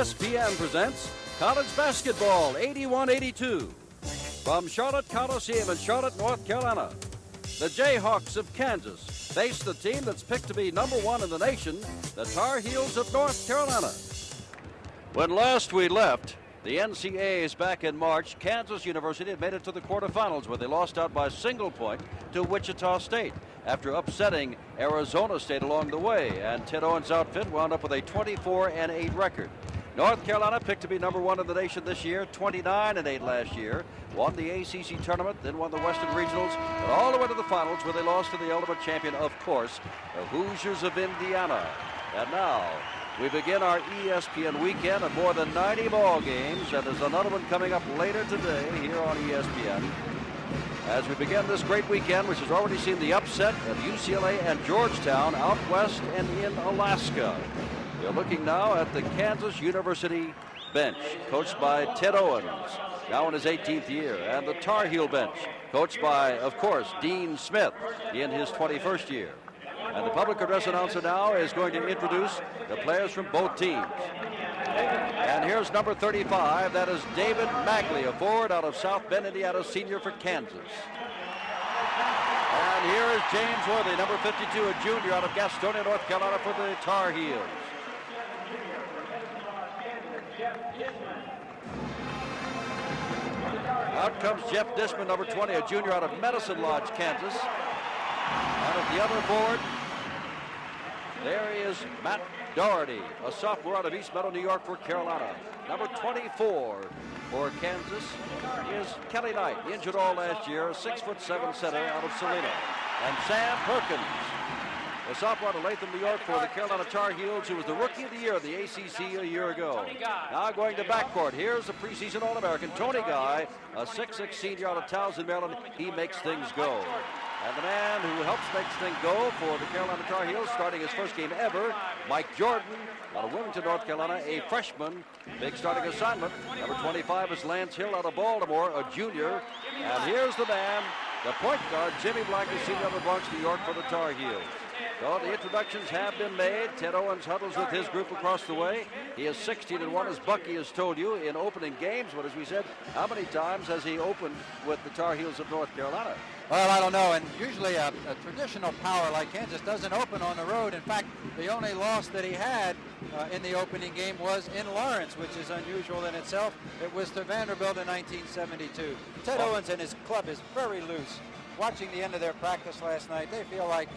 ESPN presents College Basketball 81-82. From Charlotte Coliseum in Charlotte, North Carolina, the Jayhawks of Kansas face the team that's picked to be number one in the nation, the Tar Heels of North Carolina. When last we left the NCAAs back in March, Kansas University had made it to the quarterfinals where they lost out by a single point to Wichita State after upsetting Arizona State along the way, and Ted Owens' outfit wound up with a 24-8 record. North Carolina picked to be number one in the nation this year, 29-8 last year, won the ACC tournament, then won the Western Regionals, and all the way to the finals where they lost to the ultimate champion, of course, the Hoosiers of Indiana. And now we begin our ESPN weekend of more than 90 ball games, and there's another one coming up later today here on ESPN. As we begin this great weekend, which has already seen the upset of UCLA and Georgetown out west and in Alaska. We're looking now at the Kansas University bench, coached by Ted Owens, now in his 18th year, and the Tar Heel bench, coached by, of course, Dean Smith in his 21st year. And the public address announcer now is going to introduce the players from both teams. And here's number 35. That is David Magley, a forward out of South Bend, Indiana, senior for Kansas. And here is James Worthy, number 52, a junior out of Gastonia, North Carolina, for the Tar Heels. Out comes Jeff Dishman, number 20, a junior out of Medicine Lodge, Kansas. And at the other board, there is Matt Doherty, a sophomore out of East Meadow, New York, for Carolina. Number 24 for Kansas is Kelly Knight, injured all last year, a 6'7" center out of Salina. And Sam Perkins, a sophomore out of Latham, New York, for the Carolina Tar Heels, who was the Rookie of the Year of the ACC a year ago. Now going to backcourt. Here's the preseason All-American, Tony Guy, a 6'6" senior out of Townsend, Maryland. He makes things go. And the man who helps make things go for the Carolina Tar Heels, starting his first game ever, Mike Jordan, out of Wilmington, North Carolina, a freshman. Big starting assignment. Number 25 is Lance Hill out of Baltimore, a junior. And here's the man, the point guard, Jimmy Black, a senior out of the Bronx, New York, for the Tar Heels. So the introductions have been made. Ted Owens huddles with his group across the way. He is 16-1, as Bucky has told you, in opening games. But as we said, how many times has he opened with the Tar Heels of North Carolina? Well, I don't know, and usually a traditional power like Kansas doesn't open on the road. In fact, the only loss that he had in the opening game was in Lawrence, which is unusual in itself. It was to Vanderbilt in 1972. Ted Owens and his club is very loose. Watching the end of their practice last night, they feel like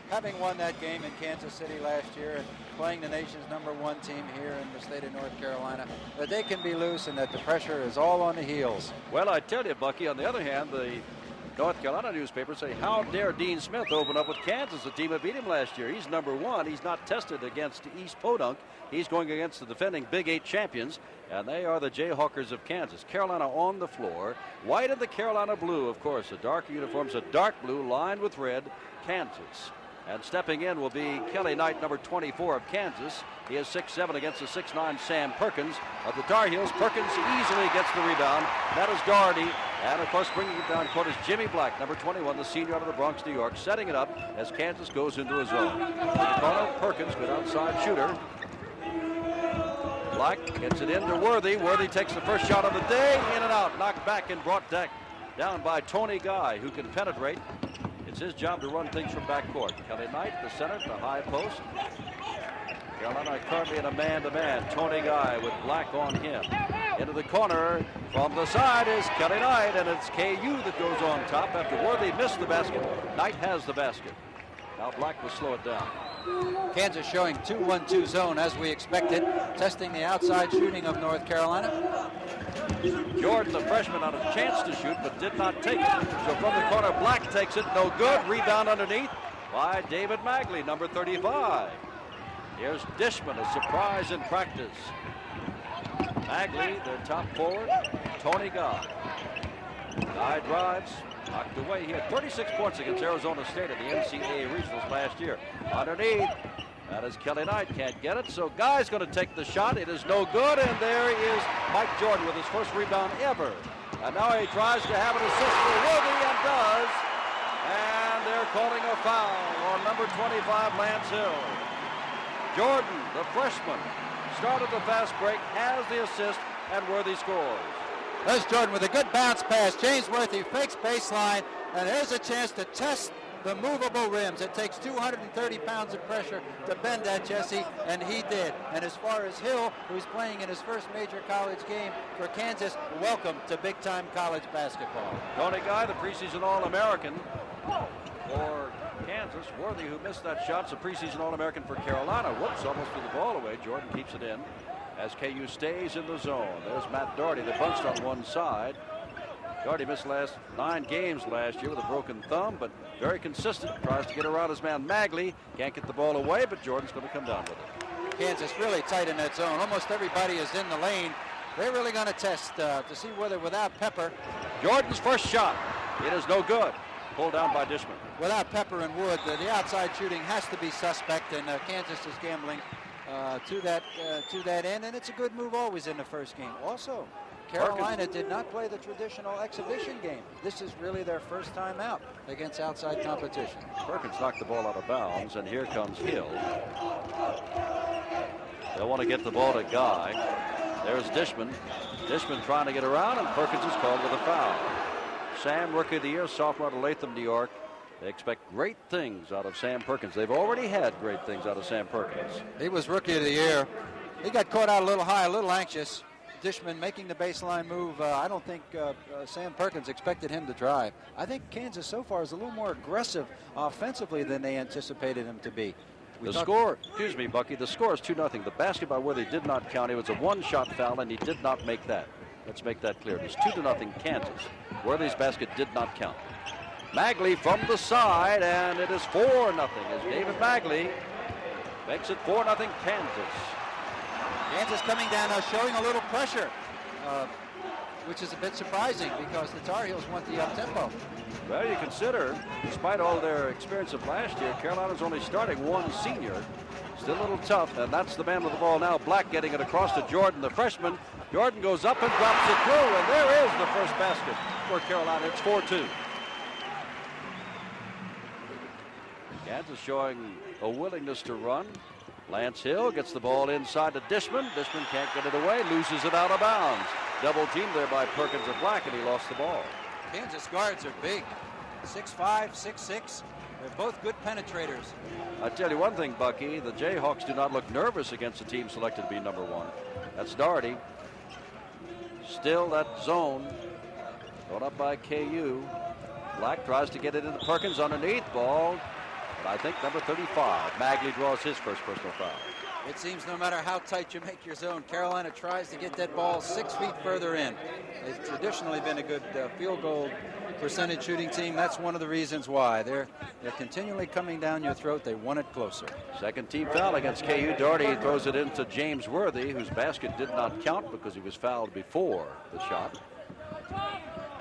having won that game in Kansas City last year and playing the nation's #1 team here in the state of North Carolina, that they can be loose and that the pressure is all on the heels. Well, I tell you, Bucky, on the other hand, the North Carolina newspapers say, how dare Dean Smith open up with Kansas, the team that beat him last year? He's #1. He's not tested against East Podunk. He's going against the defending Big 8 champions, and they are the Jayhawkers of Kansas. Carolina on the floor. White and the Carolina blue, of course. The dark uniforms, a dark blue lined with red, Kansas. And stepping in will be Kelly Knight, number 24 of Kansas. He is 6'7" against the 6'9" Sam Perkins of the Tar Heels. Perkins easily gets the rebound. That is Doherty. And, of course, bringing it down court is Jimmy Black, number 21, the senior out of the Bronx, New York, setting it up as Kansas goes into a zone. Perkins, good outside shooter. Black gets it into Worthy. Worthy takes the first shot of the day. In and out. Knocked back and brought down by Tony Guy, who can penetrate. It's his job to run things from backcourt. Kelly Knight, the center, the high post. Carolina currently in a man-to-man. Tony Guy with Black on him. Into the corner from the side is Kelly Knight, and it's KU that goes on top after Worthy missed the basket. Knight has the basket. Now Black will slow it down. Kansas showing 2-1-2 zone as we expected, testing the outside shooting of North Carolina. Jordan, the freshman, had a chance to shoot, but did not take it. So from the corner, Black takes it, no good. Rebound underneath by David Magley, number 35. Here's Dishman, a surprise in practice. Magley, their top forward, Tony Guy. Guy drives, knocked away. He had 36 points against Arizona State at the NCAA Regionals last year. Underneath, that is Kelly Knight, can't get it, so Guy's going to take the shot. It is no good, and there is Mike Jordan with his first rebound ever. And now he tries to have an assist for Worthy and does. And they're calling a foul on number 25, Lance Hill. Jordan, the freshman, started the fast break, has the assist, and Worthy scores. There's Jordan with a good bounce pass. James Worthy fakes baseline, and there's a chance to test the movable rims. It takes 230 pounds of pressure to bend that, Jesse, and he did. And as far as Hill, who's playing in his first major college game for Kansas, welcome to big-time college basketball. Tony Guy, the preseason All-American for Kansas. Worthy, who missed that shot, is a preseason All-American for Carolina. Whoops, almost threw the ball away. Jordan keeps it in as KU stays in the zone. There's Matt Doherty. They bunched on one side. Doherty missed 9 games last year with a broken thumb, but very consistent. Tries to get around his man Magley. Can't get the ball away, but Jordan's going to come down with it. Kansas really tight in that zone. Almost everybody is in the lane. They're really going to test to see whether without Pepper. Jordan's first shot. It is no good. Pulled down by Dishman. Without Pepper and Wood, the outside shooting has to be suspect, and Kansas is gambling to that end, and it's a good move always in the first game. Also, Carolina did not play the traditional exhibition game. This is really their first time out against outside competition. Perkins knocked the ball out of bounds, and here comes Hill. They'll want to get the ball to Guy. There's Dishman. Dishman trying to get around, and Perkins is called with a foul. Sam, Rookie of the Year, sophomore out of Latham, New York. They expect great things out of Sam Perkins. They've already had great things out of Sam Perkins. He was Rookie of the Year. He got caught out a little high, a little anxious. Dishman making the baseline move. I don't think Sam Perkins expected him to drive. I think Kansas so far is a little more aggressive offensively than they anticipated him to be. The score, excuse me, Bucky, the score is 2-0. The basket by Worthy did not count. It was a one-shot foul, and he did not make that. Let's make that clear. It was 2-0 Kansas. Worthy's basket did not count. Magley from the side, and it is 4-0 as David Magley makes it 4-0 Kansas. Kansas coming down now, showing a little pressure, which is a bit surprising because the Tar Heels want the up-tempo. Well, you consider, despite all their experience of last year, Carolina's only starting one senior. Still a little tough, and that's the man with the ball now. Black getting it across to Jordan, the freshman. Jordan goes up and drops it through, and there is the first basket for Carolina. It's 4-2. Kansas showing a willingness to run. Lance Hill gets the ball inside to Dishman. Dishman can't get it away, loses it out of bounds. Double teamed there by Perkins and Black, and he lost the ball. Kansas guards are big. 6'5", 6'6". They're both good penetrators. I tell you one thing, Bucky, the Jayhawks do not look nervous against a team selected to be number one. That's Doherty. Still that zone. Thrown up by KU. Black tries to get it into Perkins underneath. Ball. But I think number 35, Magley, draws his first personal foul. It seems no matter how tight you make your zone, Carolina tries to get that ball 6 feet further in. They've traditionally been a good field goal percentage shooting team. That's one of the reasons why. They're continually coming down your throat. They want it closer. Second team foul against KU. Doherty throws it into James Worthy, whose basket did not count because he was fouled before the shot.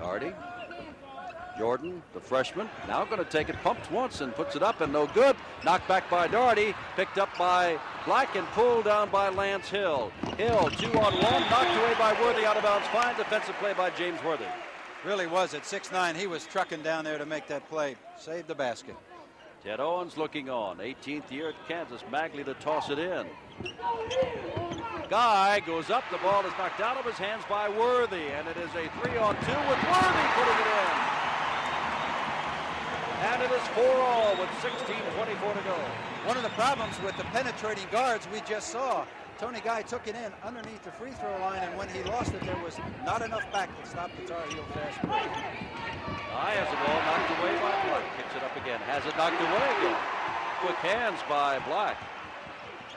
Doherty. Jordan, the freshman, now going to take it, pumped once and puts it up and no good. Knocked back by Doherty, picked up by Black and pulled down by Lance Hill. Hill, 2-on-1, knocked away by Worthy out of bounds. Fine defensive play by James Worthy. Really was at 6'9". He was trucking down there to make that play. Saved the basket. Ted Owens looking on. 18th year at Kansas. Magley to toss it in. Guy goes up. The ball is knocked out of his hands by Worthy. And it is a 3-on-2 with Worthy putting it in. And it is 4-all with 16:24 to go. One of the problems with the penetrating guards we just saw, Tony Guy took it in underneath the free throw line, and when he lost it, there was not enough back to stop the Tar Heel fast break. Guy has the ball knocked away by Black. Picks it up again. Has it knocked away again. Quick hands by Black.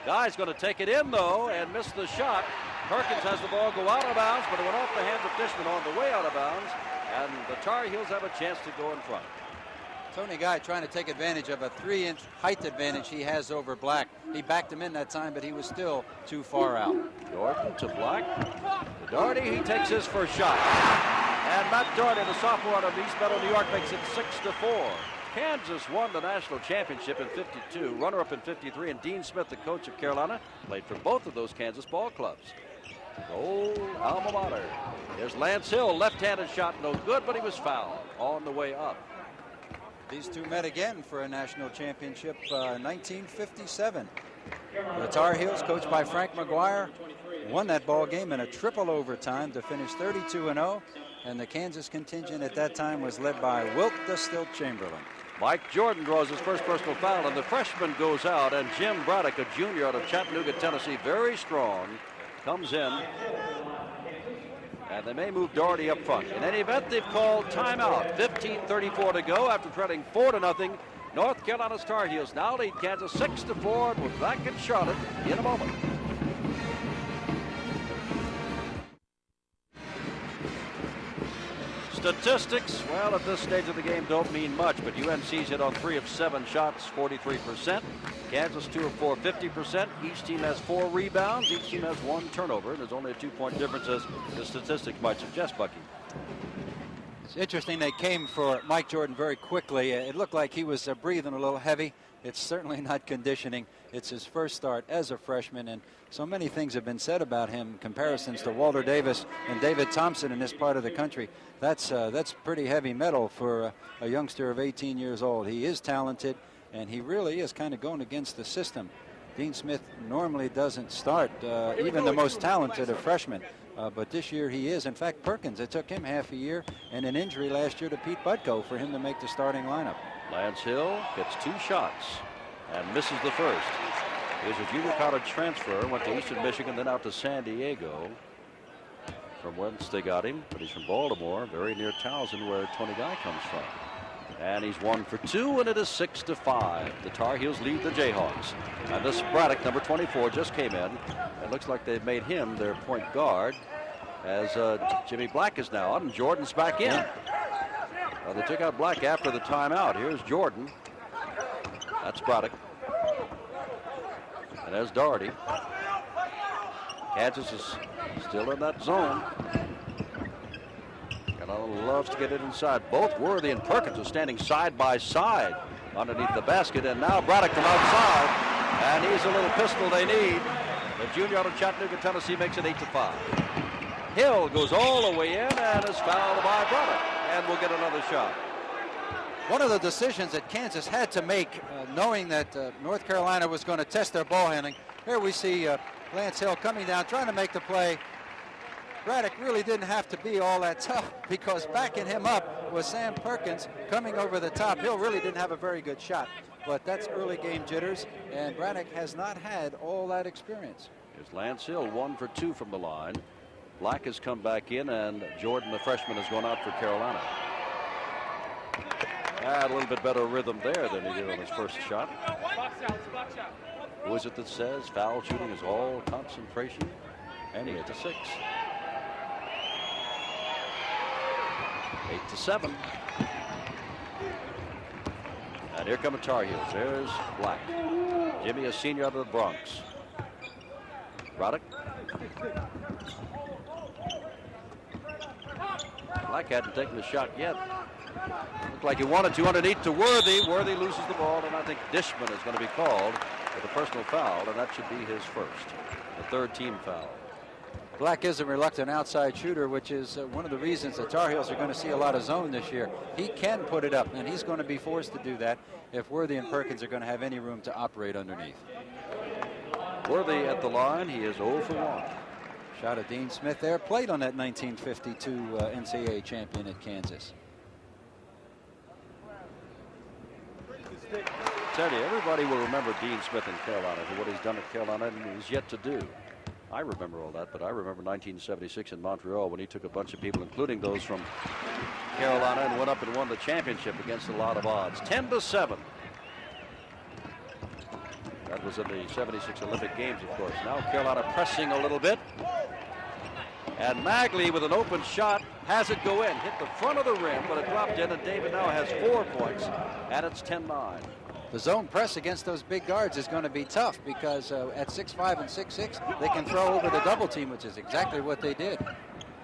Guy's going to take it in, though, and miss the shot. Perkins has the ball go out of bounds, but it went off the hands of Dishman on the way out of bounds, and the Tar Heels have a chance to go in front. Tony Guy trying to take advantage of a 3-inch height advantage he has over Black. He backed him in that time, but he was still too far out. Jordan to Black. To Doherty, he takes his first shot. And Matt Doherty, the sophomore out of East Meadow, New York, makes it 6-4. Kansas won the national championship in '52, runner-up in '53, and Dean Smith, the coach of Carolina, played for both of those Kansas ball clubs. Old alma mater. Here's Lance Hill, left-handed shot, no good, but he was fouled on the way up. These two met again for a national championship 1957. The Tar Heels, coached by Frank McGuire, won that ball game in a triple overtime to finish 32-0. And the Kansas contingent at that time was led by Wilt the Stilt Chamberlain. Mike Jordan draws his first personal foul, and the freshman goes out, and Jim Braddock, a junior out of Chattanooga, Tennessee, very strong, comes in. And they may move Doherty up front. In any event, they've called timeout. 15:34 to go after trailing 4-0. North Carolina's Tar Heels now lead Kansas 6-4. We're back in Charlotte in a moment. Statistics, well, at this stage of the game don't mean much, but UNC's hit on 3 of 7 shots, 43%. Kansas 2 of 4, 50%. Each team has 4 rebounds. Each team has 1 turnover. There's only a 2-point difference, as the statistics might suggest, Bucky. It's interesting they came for Mike Jordan very quickly. It looked like he was breathing a little heavy. It's certainly not conditioning. It's his first start as a freshman, and so many things have been said about him, comparisons to Walter Davis and David Thompson in this part of the country. That's pretty heavy metal for a youngster of 18 years old. He is talented, and he really is kind of going against the system. Dean Smith normally doesn't start even the most talented of freshmen, but this year he is. In fact, Perkins, it took him half a year and an injury last year to Pete Butko for him to make the starting lineup. Lance Hill gets 2 shots and misses the first. He's a junior college transfer, went to Eastern Michigan, then out to San Diego, from whence they got him. But he's from Baltimore, very near Towson, where Tony Guy comes from. And he's 1 for 2, and it is 6-5. The Tar Heels lead the Jayhawks. And this Braddock, number 24, just came in. It looks like they've made him their point guard, as Jimmy Black is now out, and Jordan's back in. Well, they took out Black after the timeout. Here's Jordan. That's Braddock. And there's Doherty. Kansas is still in that zone. Carolina loves to get it inside. Both Worthy and Perkins are standing side by side underneath the basket. And now Braddock from outside. And he's a little pistol they need. The junior out of Chattanooga, Tennessee, makes it 8-5. Hill goes all the way in and is fouled by Braddock. And we'll get another shot. One of the decisions that Kansas had to make, knowing that North Carolina was going to test their ball handling. Here we see Lance Hill coming down, trying to make the play. Braddock really didn't have to be all that tough, because backing him up was Sam Perkins coming over the top. Hill really didn't have a very good shot, but that's early game jitters, and Braddock has not had all that experience. Here's Lance Hill, 1 for 2 from the line. Black has come back in, and Jordan, the freshman, has gone out for Carolina. A little bit better rhythm there than he did on his first shot. Who is it that says foul shooting is all concentration? And 8-6. 8-7. And here come the Tar Heels. There's Black. Jimmy, a senior out of the Bronx. Braddock. Black hadn't taken the shot yet. Looked like he wanted to underneath to Worthy. Worthy loses the ball, and I think Dishman is going to be called with a personal foul, and that should be his first. The 3rd team foul. Black is a reluctant outside shooter, which is one of the reasons the Tar Heels are going to see a lot of zone this year. He can put it up, and he's going to be forced to do that if Worthy and Perkins are going to have any room to operate underneath. Worthy at the line. He is 0 for 1. Shot of Dean Smith there. Played on that 1952 NCAA champion at Kansas. Tell you, everybody will remember Dean Smith in Carolina for what he's done at Carolina and he's yet to do. I remember all that, but I remember 1976 in Montreal when he took a bunch of people, including those from Carolina, and went up and won the championship against a lot of odds. 10-7. That was in the 76 Olympic Games, of course. Now Carolina pressing a little bit. And Magley with an open shot has it go in. Hit the front of the rim, but it dropped in, and David now has 4 points, and it's 10-9. The zone press against those big guards is going to be tough, because at 6'5" and 6'6", they can throw over the double team, which is exactly what they did.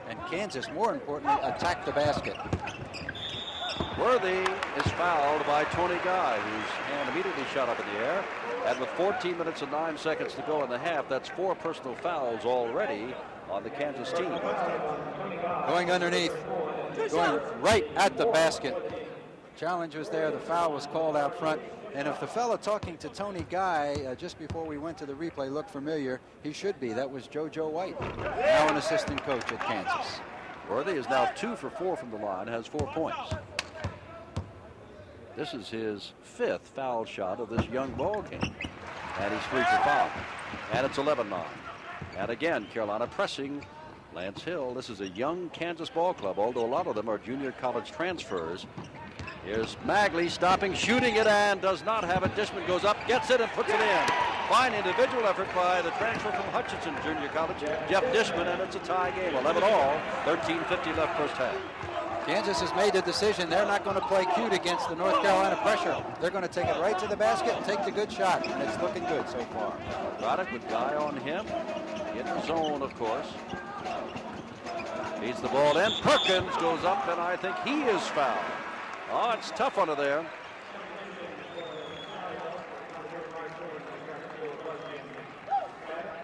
And Kansas, more importantly, attacked the basket. Worthy is fouled by Tony Guy, whose hand immediately shot up in the air. And with 14 minutes and 9 seconds to go in the half, that's 4 personal fouls already on the Kansas team. Going underneath, going right at the basket. challenge was there. The foul was called out front. And if the fella talking to Tony Guy just before we went to the replay looked familiar, he should be. That was JoJo White, now an assistant coach at Kansas. Worthy is now 2 for 4 from the line, has 4 points. This is his 5th foul shot of this young ball game. And he's 3 for 5. And it's 11-9. And again, Carolina pressing Lance Hill. This is a young Kansas ball club, although a lot of them are junior college transfers. Here's Magley stopping, shooting it, and does not have it. Dishman goes up, gets it, and puts it in. Fine individual effort by the transfer from Hutchinson Junior College, Jeff Dishman, and it's a tie game. 11-all, 13:50 left first half. Kansas has made a decision. They're not going to play cute against the North Carolina pressure. They're going to take it right to the basket and take the good shot, and it's looking good so far. Braddock with Guy on him. In the zone, of course. Feeds the ball in. Perkins goes up, and I think he is fouled. Oh, it's tough under there.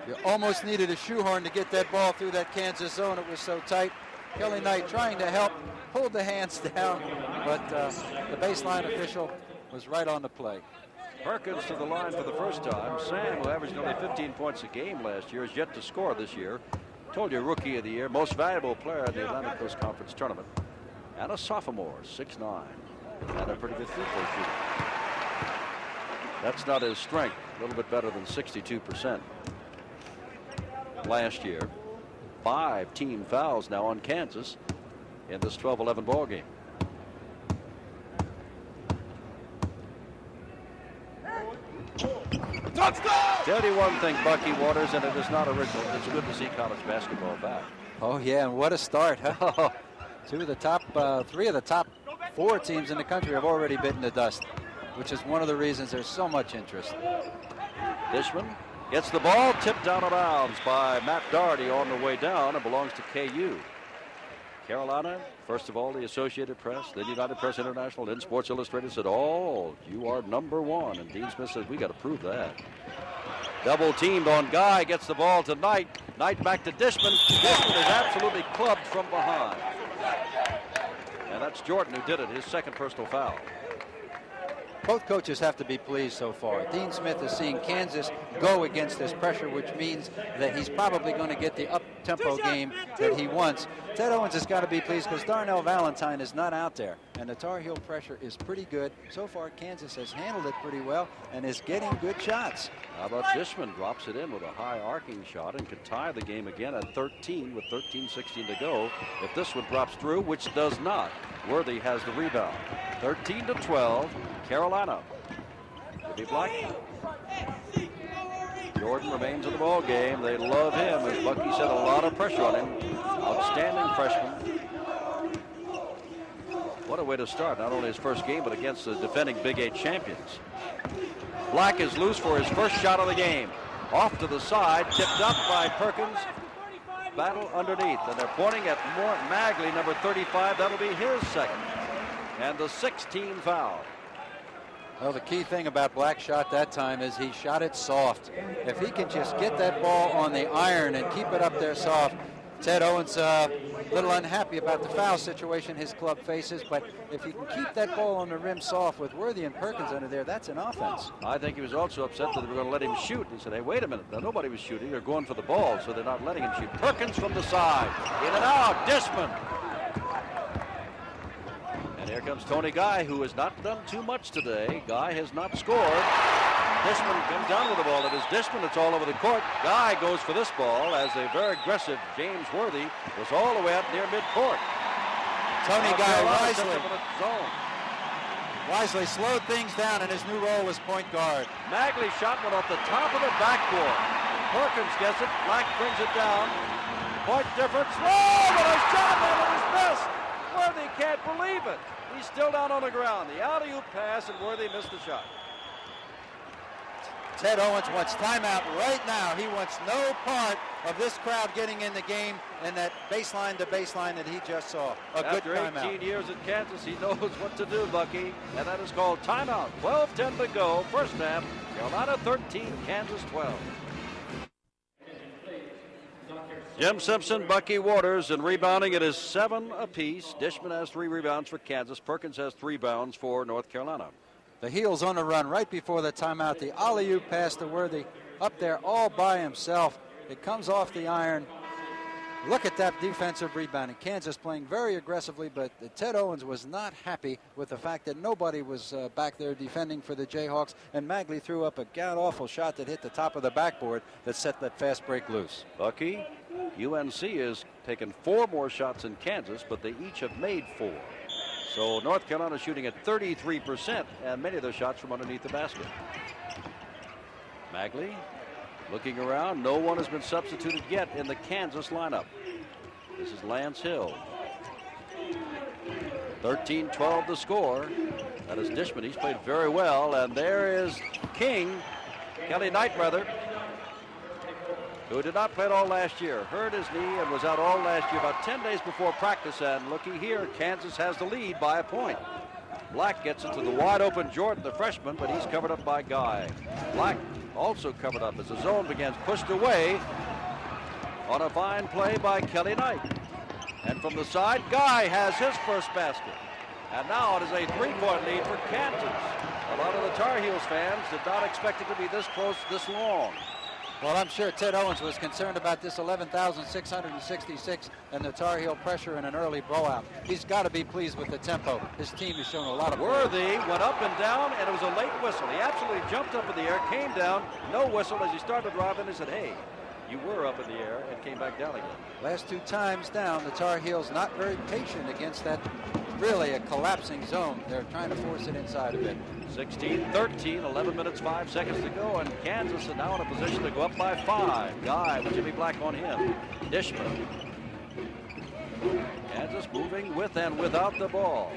You almost needed a shoehorn to get that ball through that Kansas zone. It was so tight. Kelly Knight trying to help, pulled the hands down, but the baseline official was right on the play. Perkins to the line for the first time. Sam, who averaged only 15 points a game last year, is yet to score this year. Told you, Rookie of the Year, most valuable player in the Atlantic Coast Conference tournament. And a sophomore, 6'9", and a pretty good three-point shooter. That's not his strength. A little bit better than 62% last year. 5 team fouls now on Kansas in this 12-11 ball game. Tell you one thing, Bucky Waters, and it is not original. It's good to see college basketball back. Oh yeah, and what a start, huh? 3 of the top 4 teams in the country have already bitten the dust, which is one of the reasons there's so much interest. Dishman gets the ball, tipped out of bounds by Matt Doherty on the way down. It belongs to KU. Carolina, first of all, the Associated Press, then United Press International, then Sports Illustrated said, "Oh, you are #1." And Dean Smith says, "We got to prove that." Double teamed on Guy, gets the ball to Knight. Knight back to Dishman. Dishman is absolutely clubbed from behind. And that's Jordan who did it, his second personal foul. Both coaches have to be pleased so far. Dean Smith is seeing Kansas go against this pressure, which means that he's probably going to get the up-tempo game that he wants. Ted Owens has got to be pleased because Darnell Valentine is not out there, and the Tar Heel pressure is pretty good. So far, Kansas has handled it pretty well and is getting good shots. How about Dishman drops it in with a high arcing shot and could tie the game again at 13 with 13:16 to go. If this one drops through, which does not, Worthy has the rebound. 13-12. Carolina. Could be Black. Jordan remains in the ball game. They love him. As Bucky said, a lot of pressure on him. Outstanding freshman. What a way to start. Not only his first game, but against the defending Big 8 champions. Black is loose for his first shot of the game. Off to the side, tipped up by Perkins. Battle underneath, and they're pointing at Magley, number 35. That'll be his second. And the 16 foul. Well, the key thing about Black's shot that time is he shot it soft. If he can just get that ball on the iron and keep it up there soft, Ted Owens a little unhappy about the foul situation his club faces, but if he can keep that ball on the rim soft with Worthy and Perkins under there, that's an offense. I think he was also upset that they were going to let him shoot. He said, "Hey, wait a minute. Now, nobody was shooting. They're going for the ball, so they're not letting him shoot." Perkins from the side. In and out. Dishman. And here comes Tony Guy, who has not done too much today. Guy has not scored. Dishman comes down with the ball. It is Dishman that's all over the court. Guy goes for this ball as a very aggressive James Worthy was all the way up near midcourt. Tony Guy wisely slowed things down, and his new role was point guard. Magley shot went off the top of the backboard. Perkins gets it. Black brings it down. Point difference. Oh, but a shot and it was missed. Worthy can't believe it. He's still down on the ground. The alley-oop pass, and Worthy missed the shot. Ted Owens wants timeout right now. He wants no part of this crowd getting in the game and that baseline to baseline that he just saw. Good timeout. After 18 years at Kansas, he knows what to do, Bucky. And that is called timeout. 12:10 to go. First half. Carolina 13, Kansas 12. Jim Simpson, Bucky Waters, and rebounding it is 7 apiece. Dishman has 3 rebounds for Kansas. Perkins has 3 rebounds for North Carolina. The Heels on the run right before the timeout. The alley-oop pass to Worthy up there all by himself. It comes off the iron. Look at that defensive rebounding. Kansas playing very aggressively, but Ted Owens was not happy with the fact that nobody was back there defending for the Jayhawks, and Magley threw up a god-awful shot that hit the top of the backboard that set that fast break loose. Bucky, UNC has taken 4 more shots than Kansas, but they each have made 4. So North Carolina shooting at 33%, and many of those shots from underneath the basket. Magley looking around. No one has been substituted yet in the Kansas lineup. This is Lance Hill. 13-12 the score. That is Dishman. He's played very well. And there is King, Kelly Knight rather, who did not play at all last year. Hurt his knee and was out all last year, about 10 days before practice. And looky here, Kansas has the lead by a point. Black gets it to the wide open Jordan, the freshman, but he's covered up by Guy. Black also covered up as the zone begins, pushed away on a fine play by Kelly Knight. And from the side, Guy has his first basket. And now it is a 3-point lead for Kansas. A lot of the Tar Heels fans did not expect it to be this close, this long. Well, I'm sure Ted Owens was concerned about this 11,666 and the Tar Heel pressure in an early blowout. He's got to be pleased with the tempo. His team has shown a lot of Worthy went up and down, and it was a late whistle. He absolutely jumped up in the air, came down, no whistle as he started to drive in. He said, hey, you were up in the air, and came back down again. Last 2 times down, the Tar Heels not very patient against that really a collapsing zone. They're trying to force it inside a bit. 16-13, 11 minutes, 5 seconds to go, and Kansas is now in a position to go up by 5. Guy with Jimmy Black on him. Dishman. Kansas moving with and without the ball.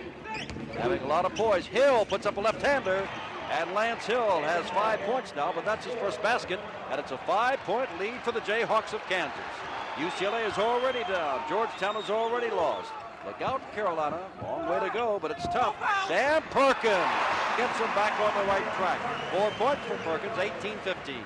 Having a lot of poise. Hill puts up a left-hander, and Lance Hill has 5 points now, but that's his first basket, and it's a 5-point lead for the Jayhawks of Kansas. UCLA is already down. Georgetown is already lost. Look out, Carolina. Long way to go, but it's tough. Sam Perkins gets him back on the right track. 4 points for Perkins, 18-15.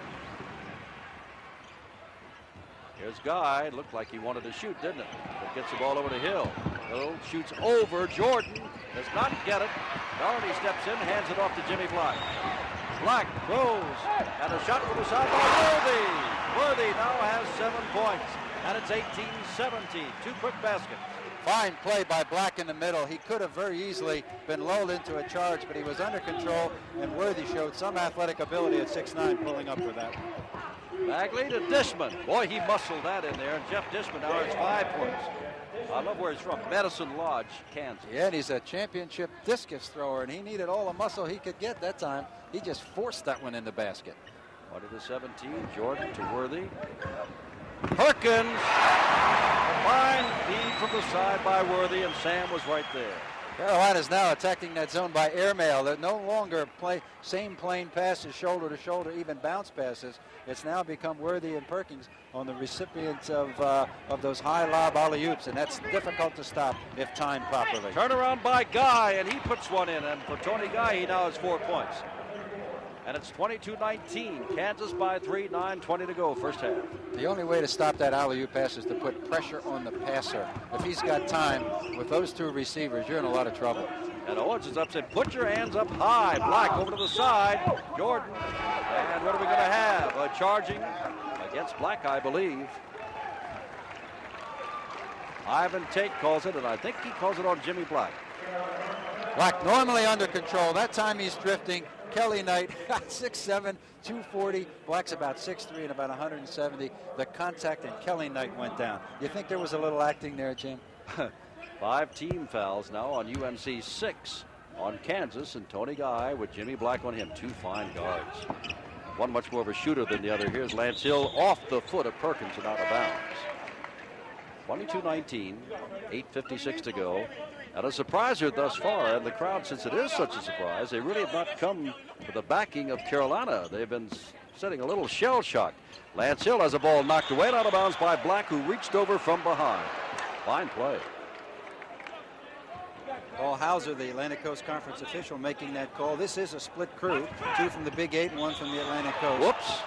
Here's Guy. Looked like he wanted to shoot, didn't it? But gets the ball over to Hill. Hill shoots over Jordan. Does not get it. Doherty steps in, hands it off to Jimmy Black. Black throws, and a shot from the side by Worthy. Worthy now has 7 points, and it's 18-17. 2 quick baskets. Fine play by Black in the middle. He could have very easily been lulled into a charge, but he was under control, and Worthy showed some athletic ability at 6'9", pulling up for that one. Bagley to Dishman. Boy, he muscled that in there, and Jeff Dishman now has 5 points. I love where he's from, Medicine Lodge, Kansas. Yeah, and he's a championship discus thrower, and he needed all the muscle he could get that time. He just forced that one in the basket. 20-17, Jordan to Worthy. Perkins, a fine feed from the side by Worthy, and Sam was right there. Carolina's now attacking that zone by airmail. They're no longer same plane passes, shoulder to shoulder, even bounce passes. It's now become Worthy and Perkins on the recipients of those high lob alley-oops, and that's difficult to stop if timed properly. Turnaround by Guy, and he puts one in, and for Tony Guy, he now has 4 points. And it's 22-19, Kansas by 3, 9:20 to go, first half. The only way to stop that alley-oop pass is to put pressure on the passer. If he's got time with those 2 receivers, you're in a lot of trouble. And Owens is up, said, put your hands up high. Black over to the side, Jordan. And what are we going to have? A charging against Black, I believe. Ivan Tate calls it, and I think he calls it on Jimmy Black. Black normally under control. That time he's drifting. Kelly Knight, 6'7", 240. Black's about 6'3" and about 170. The contact and Kelly Knight went down. You think there was a little acting there, Jim? 5 team fouls now on UNC, 6 on Kansas, and Tony Guy with Jimmy Black on him. 2 fine guards. One much more of a shooter than the other. Here's Lance Hill off the foot of Perkins and out of bounds. 22-19, 8:56 to go. And a surpriser thus far, and the crowd, since it is such a surprise, they really have not come with the backing of Carolina. They've been sitting a little shell-shocked. Lance Hill has a ball knocked away and out of bounds by Black, who reached over from behind. Fine play. Paul Hauser, the Atlantic Coast Conference official, making that call. This is a split crew, 2 from the Big 8 and 1 from the Atlantic Coast. Whoops.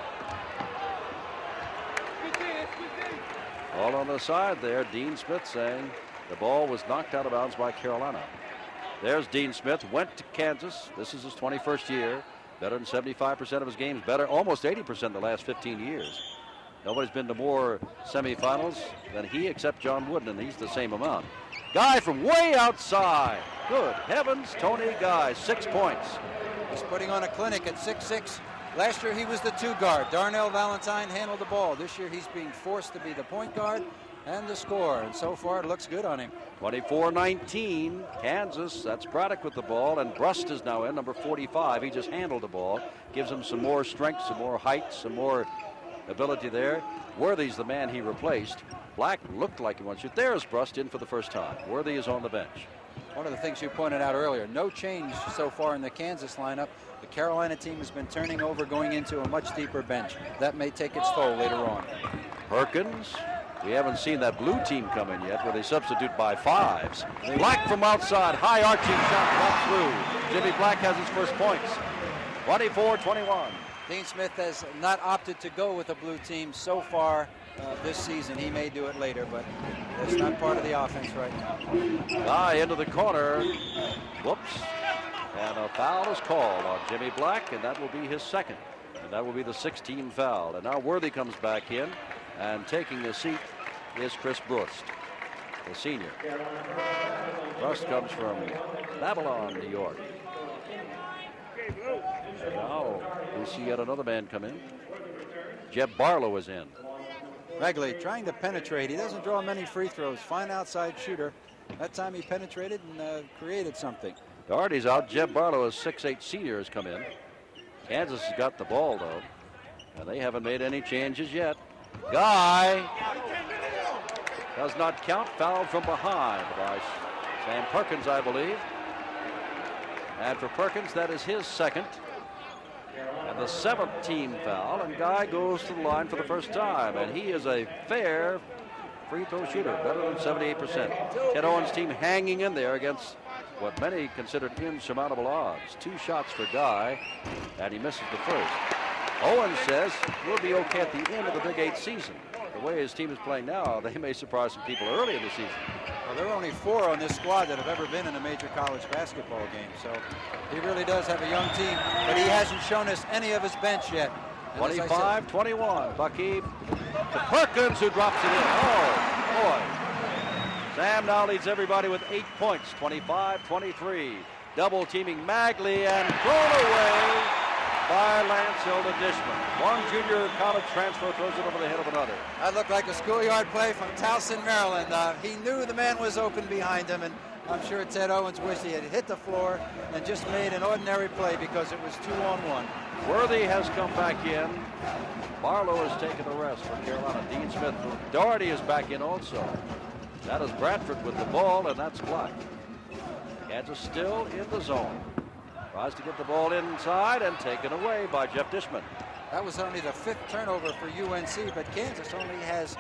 Ball on the side there. Dean Smith saying the ball was knocked out of bounds by Carolina. There's Dean Smith, went to Kansas. This is his 21st year. Better than 75% of his games. Better, almost 80% in the last 15 years. Nobody's been to more semifinals than he except John Wooden, and he's the same amount. Guy from way outside. Good heavens, Tony Guy, 6 points. He's putting on a clinic at 6'6". Last year he was the 2 guard. Darnell Valentine handled the ball. This year he's being forced to be the point guard and the scorer, and so far it looks good on him. 24-19, Kansas. That's Braddock with the ball, and Brust is now in, number 45. He just handled the ball. Gives him some more strength, some more height, some more ability there. Worthy's the man he replaced. Black looked like he wants to shoot. There's Brust in for the first time. Worthy is on the bench. One of the things you pointed out earlier, no change so far in the Kansas lineup. The Carolina team has been turning over, going into a much deeper bench. That may take its toll later on. Perkins. We haven't seen that blue team come in yet, where they substitute by 5s. Black from outside, high arching shot, not through. Jimmy Black has his first points. 24-21. Dean Smith has not opted to go with the blue team so far this season. He may do it later, but that's not part of the offense right now. Guy into the corner. Whoops. And a foul is called on Jimmy Black, and that will be his second. And that will be the 16th foul. And now Worthy comes back in, and taking the seat is Chris Brust, the senior. Brust comes from Babylon, New York. And now we see yet another man come in. Jeb Barlow is in. Regley trying to penetrate. He doesn't draw many free throws. Fine outside shooter. That time he penetrated and created something. Doherty's out. Jeb Barlow, a 6'8" senior, has come in. Kansas has got the ball, though, and they haven't made any changes yet. Guy does not count. Fouled from behind by Sam Perkins, I believe. And for Perkins, that is his second. And the 7th team foul, and Guy goes to the line for the first time, and he is a fair free throw shooter, better than 78%. Ted Owens' team hanging in there against what many considered insurmountable odds. 2 shots for Guy, and he misses the first. Owens says we'll be okay at the end of the Big 8 season. The way his team is playing now, they may surprise some people early in the season. Well, there are only 4 on this squad that have ever been in a major college basketball game, so he really does have a young team, but he hasn't shown us any of his bench yet. 25-21, Bucky to Perkins, who drops it in. Oh, boy. Sam now leads everybody with 8 points, 25-23. Double teaming Magley and thrown away by Lance Hilda Dishman. One junior college transfer throws it over the head of another. That looked like a schoolyard play from Towson, Maryland. He knew the man was open behind him, and I'm sure Ted Owens wished he had hit the floor and just made an ordinary play because it was 2-on-1. Worthy has come back in. Barlow has taken the rest for Carolina. Dean Smith. Doherty is back in also. That is Bradford with the ball, and that's Black. Kansas still in the zone. Tries to get the ball inside and taken away by Jeff Dishman. That was only the 5th turnover for UNC, but Kansas only has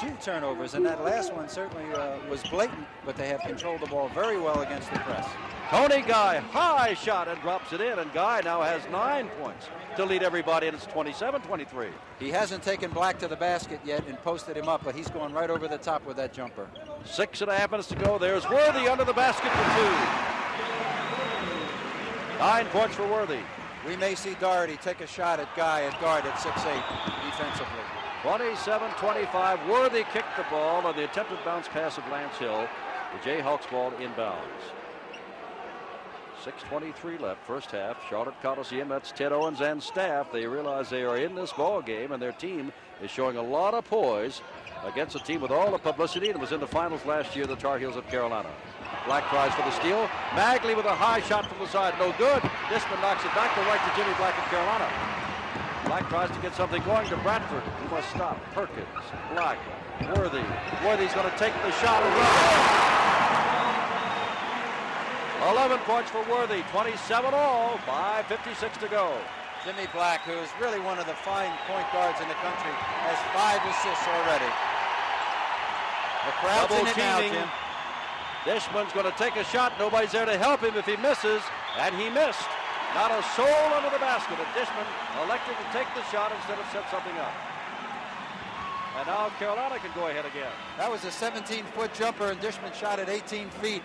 2 turnovers, and that last one certainly was blatant, but they have controlled the ball very well against the press. Tony Guy, high shot and drops it in, and Guy now has 9 points to lead everybody, and it's 27-23. He hasn't taken Black to the basket yet and posted him up, but he's going right over the top with that jumper. 6.5 minutes to go. There's Worthy under the basket for 2. 9 points for Worthy. We may see Doherty take a shot at Guy at guard at 6'8" defensively. 27-25. Worthy kicked the ball on the attempted bounce pass of Lance Hill. The Jayhawks ball inbounds. 6:23 left, first half. Charlotte Coliseum. That's Ted Owens and staff. They realize they are in this ball game, and their team is showing a lot of poise against a team with all the publicity and was in the finals last year, the Tar Heels of Carolina. Black tries for the steal. Magley with a high shot from the side. No good. Dishman knocks it back to right to Jimmy Black of Carolina. Black tries to get something going to Bradford. He must stop. Perkins, Black, Worthy. Worthy's going to take the shot and run. 11 points for Worthy. 27 all. 5:56 to go. Jimmy Black, who is really one of the fine point guards in the country, has 5 assists already. The crowd's in it now, Jim. Dishman's going to take a shot. Nobody's there to help him if he misses, and he missed. Not a soul under the basket, and Dishman elected to take the shot instead of set something up. And now Carolina can go ahead again. That was a 17-foot jumper, and Dishman shot at 18 feet.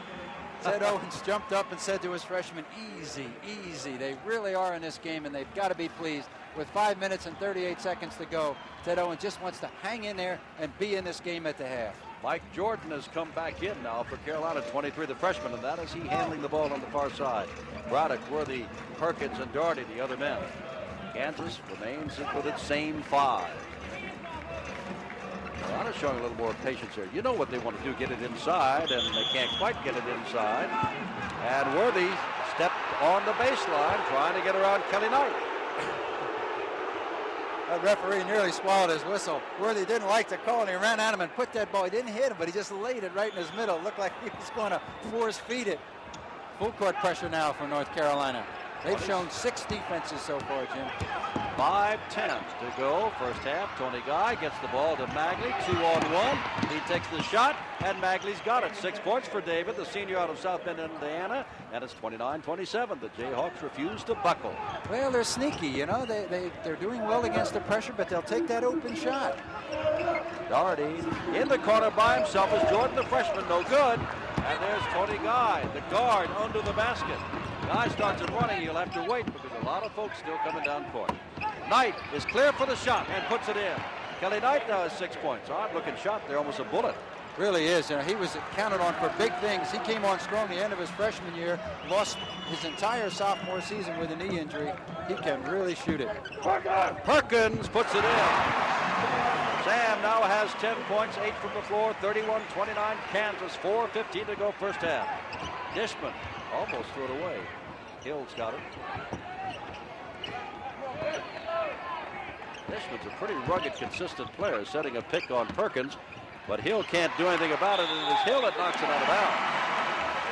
Ted Owens jumped up and said to his freshman, easy, easy. They really are in this game, and they've got to be pleased. With 5 minutes and 38 seconds to go, Ted Owens just wants to hang in there and be in this game at the half. Mike Jordan has come back in now for Carolina, 23, the freshman, and that is he handling the ball on the far side. Braddock, Worthy, Perkins, and Doherty, the other men. Kansas remains with its same 5. Carolina showing a little more patience here. You know what they want to do, get it inside, and they can't quite get it inside. And Worthy stepped on the baseline, trying to get around Kelly Knight. That referee nearly swallowed his whistle. Worthy didn't like the call, and he ran at him and put that ball. He didn't hit him, but he just laid it right in his middle. It looked like he was going to force feed it. Full court pressure now for North Carolina. They've shown 6 defenses so far, Jim. 5:10 to go, first half. Tony Guy gets the ball to Magley, 2-on-1. He takes the shot, and Magley's got it. 6 points for David, the senior out of South Bend, Indiana, and it's 29-27. The Jayhawks refuse to buckle. Well, they're sneaky, you know. They're doing well against the pressure, but they'll take that open shot. Doherty in the corner by himself is Jordan, the freshman, no good. And there's Tony Guy, the guard, under the basket. Guy starts it running. He'll have to wait because a lot of folks still coming down court. Knight is clear for the shot and puts it in. Kelly Knight now has 6 points. Odd-looking shot there, almost a bullet. Really is. You know, he was counted on for big things. He came on strong the end of his freshman year, lost his entire sophomore season with a knee injury. He can really shoot it. Perkins puts it in. Sam now has 10 points, 8 from the floor, 31-29 Kansas, 4:15 to go first half. Dishman almost threw it away. Hill's got it. Dishman's a pretty rugged, consistent player, setting a pick on Perkins, but Hill can't do anything about it, and it is Hill that knocks it out of bounds.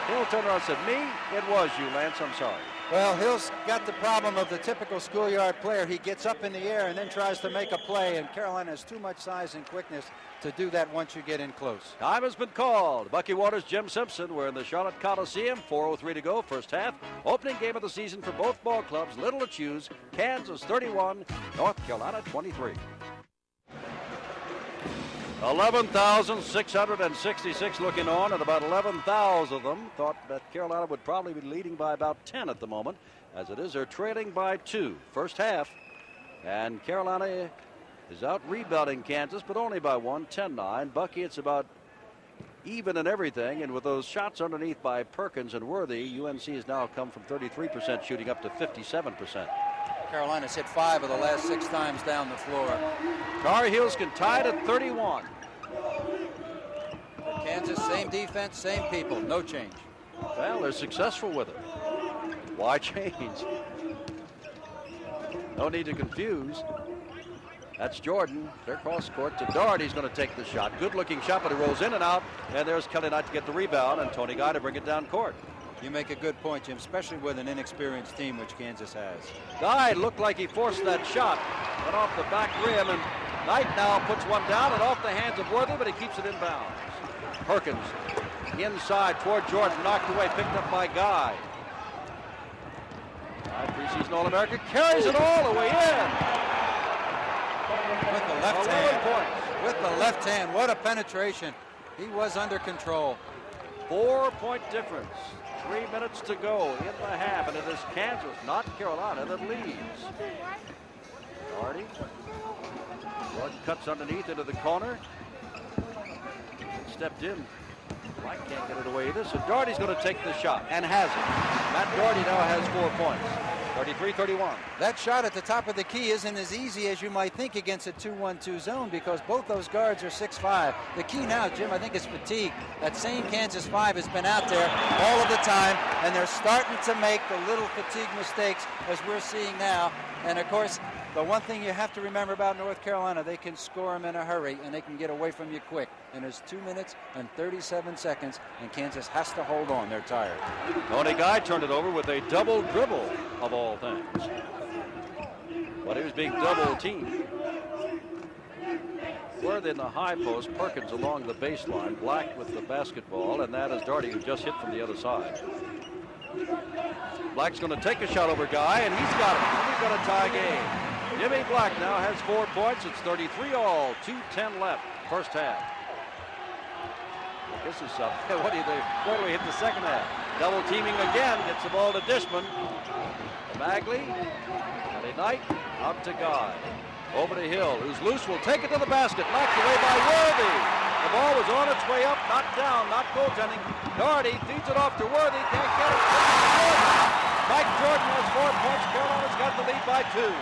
Hill turned around and said, "Me? It was you, Lance. I'm sorry." Well, Hill's got the problem of the typical schoolyard player. He gets up in the air and then tries to make a play, and Carolina has too much size and quickness to do that once you get in close. Time has been called. Bucky Waters, Jim Simpson. We're in the Charlotte Coliseum. 4:03 to go, first half. Opening game of the season for both ball clubs. Little to choose. Kansas 31, North Carolina 23. 11,666 looking on, and about 11,000 of them thought that Carolina would probably be leading by about 10 at the moment. As it is, they're trailing by 2. First half, and Carolina is out rebounding Kansas, but only by 1, 10-9. Bucky, it's about even in everything, and with those shots underneath by Perkins and Worthy, UNC has now come from 33% shooting up to 57%. Carolina's hit 5 of the last 6 times down the floor. Tar Heels can tie it at 31. For Kansas, same defense, same people, no change. Well, they're successful with it. Why change? No need to confuse. That's Jordan. They're cross court to Doherty. He's going to take the shot. Good looking shot, but it rolls in and out. And there's Kelly Knight to get the rebound, and Tony Guy to bring it down court. You make a good point, Jim, especially with an inexperienced team, which Kansas has. Guy looked like he forced that shot. Went off the back rim, and Knight now puts one down and off the hands of Worthy, but he keeps it in bounds. Perkins inside toward Jordan, knocked away, picked up by Guy. Preseason All-American carries it all the way in. With the left hand. Points. With the left hand, what a penetration. He was under control. 4-point difference. 3 minutes to go in the half, and it is Kansas, not Carolina, that leads. Doherty. Jordan cuts underneath into the corner. Stepped in. Mike can't get it away either, so Doherty's going to take the shot, and has it. Matt Doherty now has 4 points. 33-31. That shot at the top of the key isn't as easy as you might think against a 2-1-2 zone because both those guards are 6'5". The key now, Jim, I think is fatigue. That same Kansas 5 has been out there all of the time, and they're starting to make the little fatigue mistakes as we're seeing now. And, of course, the one thing you have to remember about North Carolina, they can score them in a hurry, and they can get away from you quick. And there's 2 minutes and 37 seconds, and Kansas has to hold on. They're tired. Tony Guy turned it over with a double dribble, of all things. But he was being double teamed. Worthy in the high post, Perkins along the baseline, Black with the basketball, and that is Doherty, who just hit from the other side. Black's going to take a shot over Guy, and he's got it. He's got a tie game. Jimmy Black now has 4 points. It's 33 all, 2:10 left, first half. This is something. What do you think? Where do we hit the second half? Double teaming again. Gets the ball to Dishman. To Magley. Friday night. Up to Guy. Over to Hill, who's loose, will take it to the basket. Knocked away by Worthy. The ball was on its way up, not down, not goaltending. Doherty feeds it off to Worthy. Can't get it. Mike Jordan has 4 points. Carolina's got the lead by 2.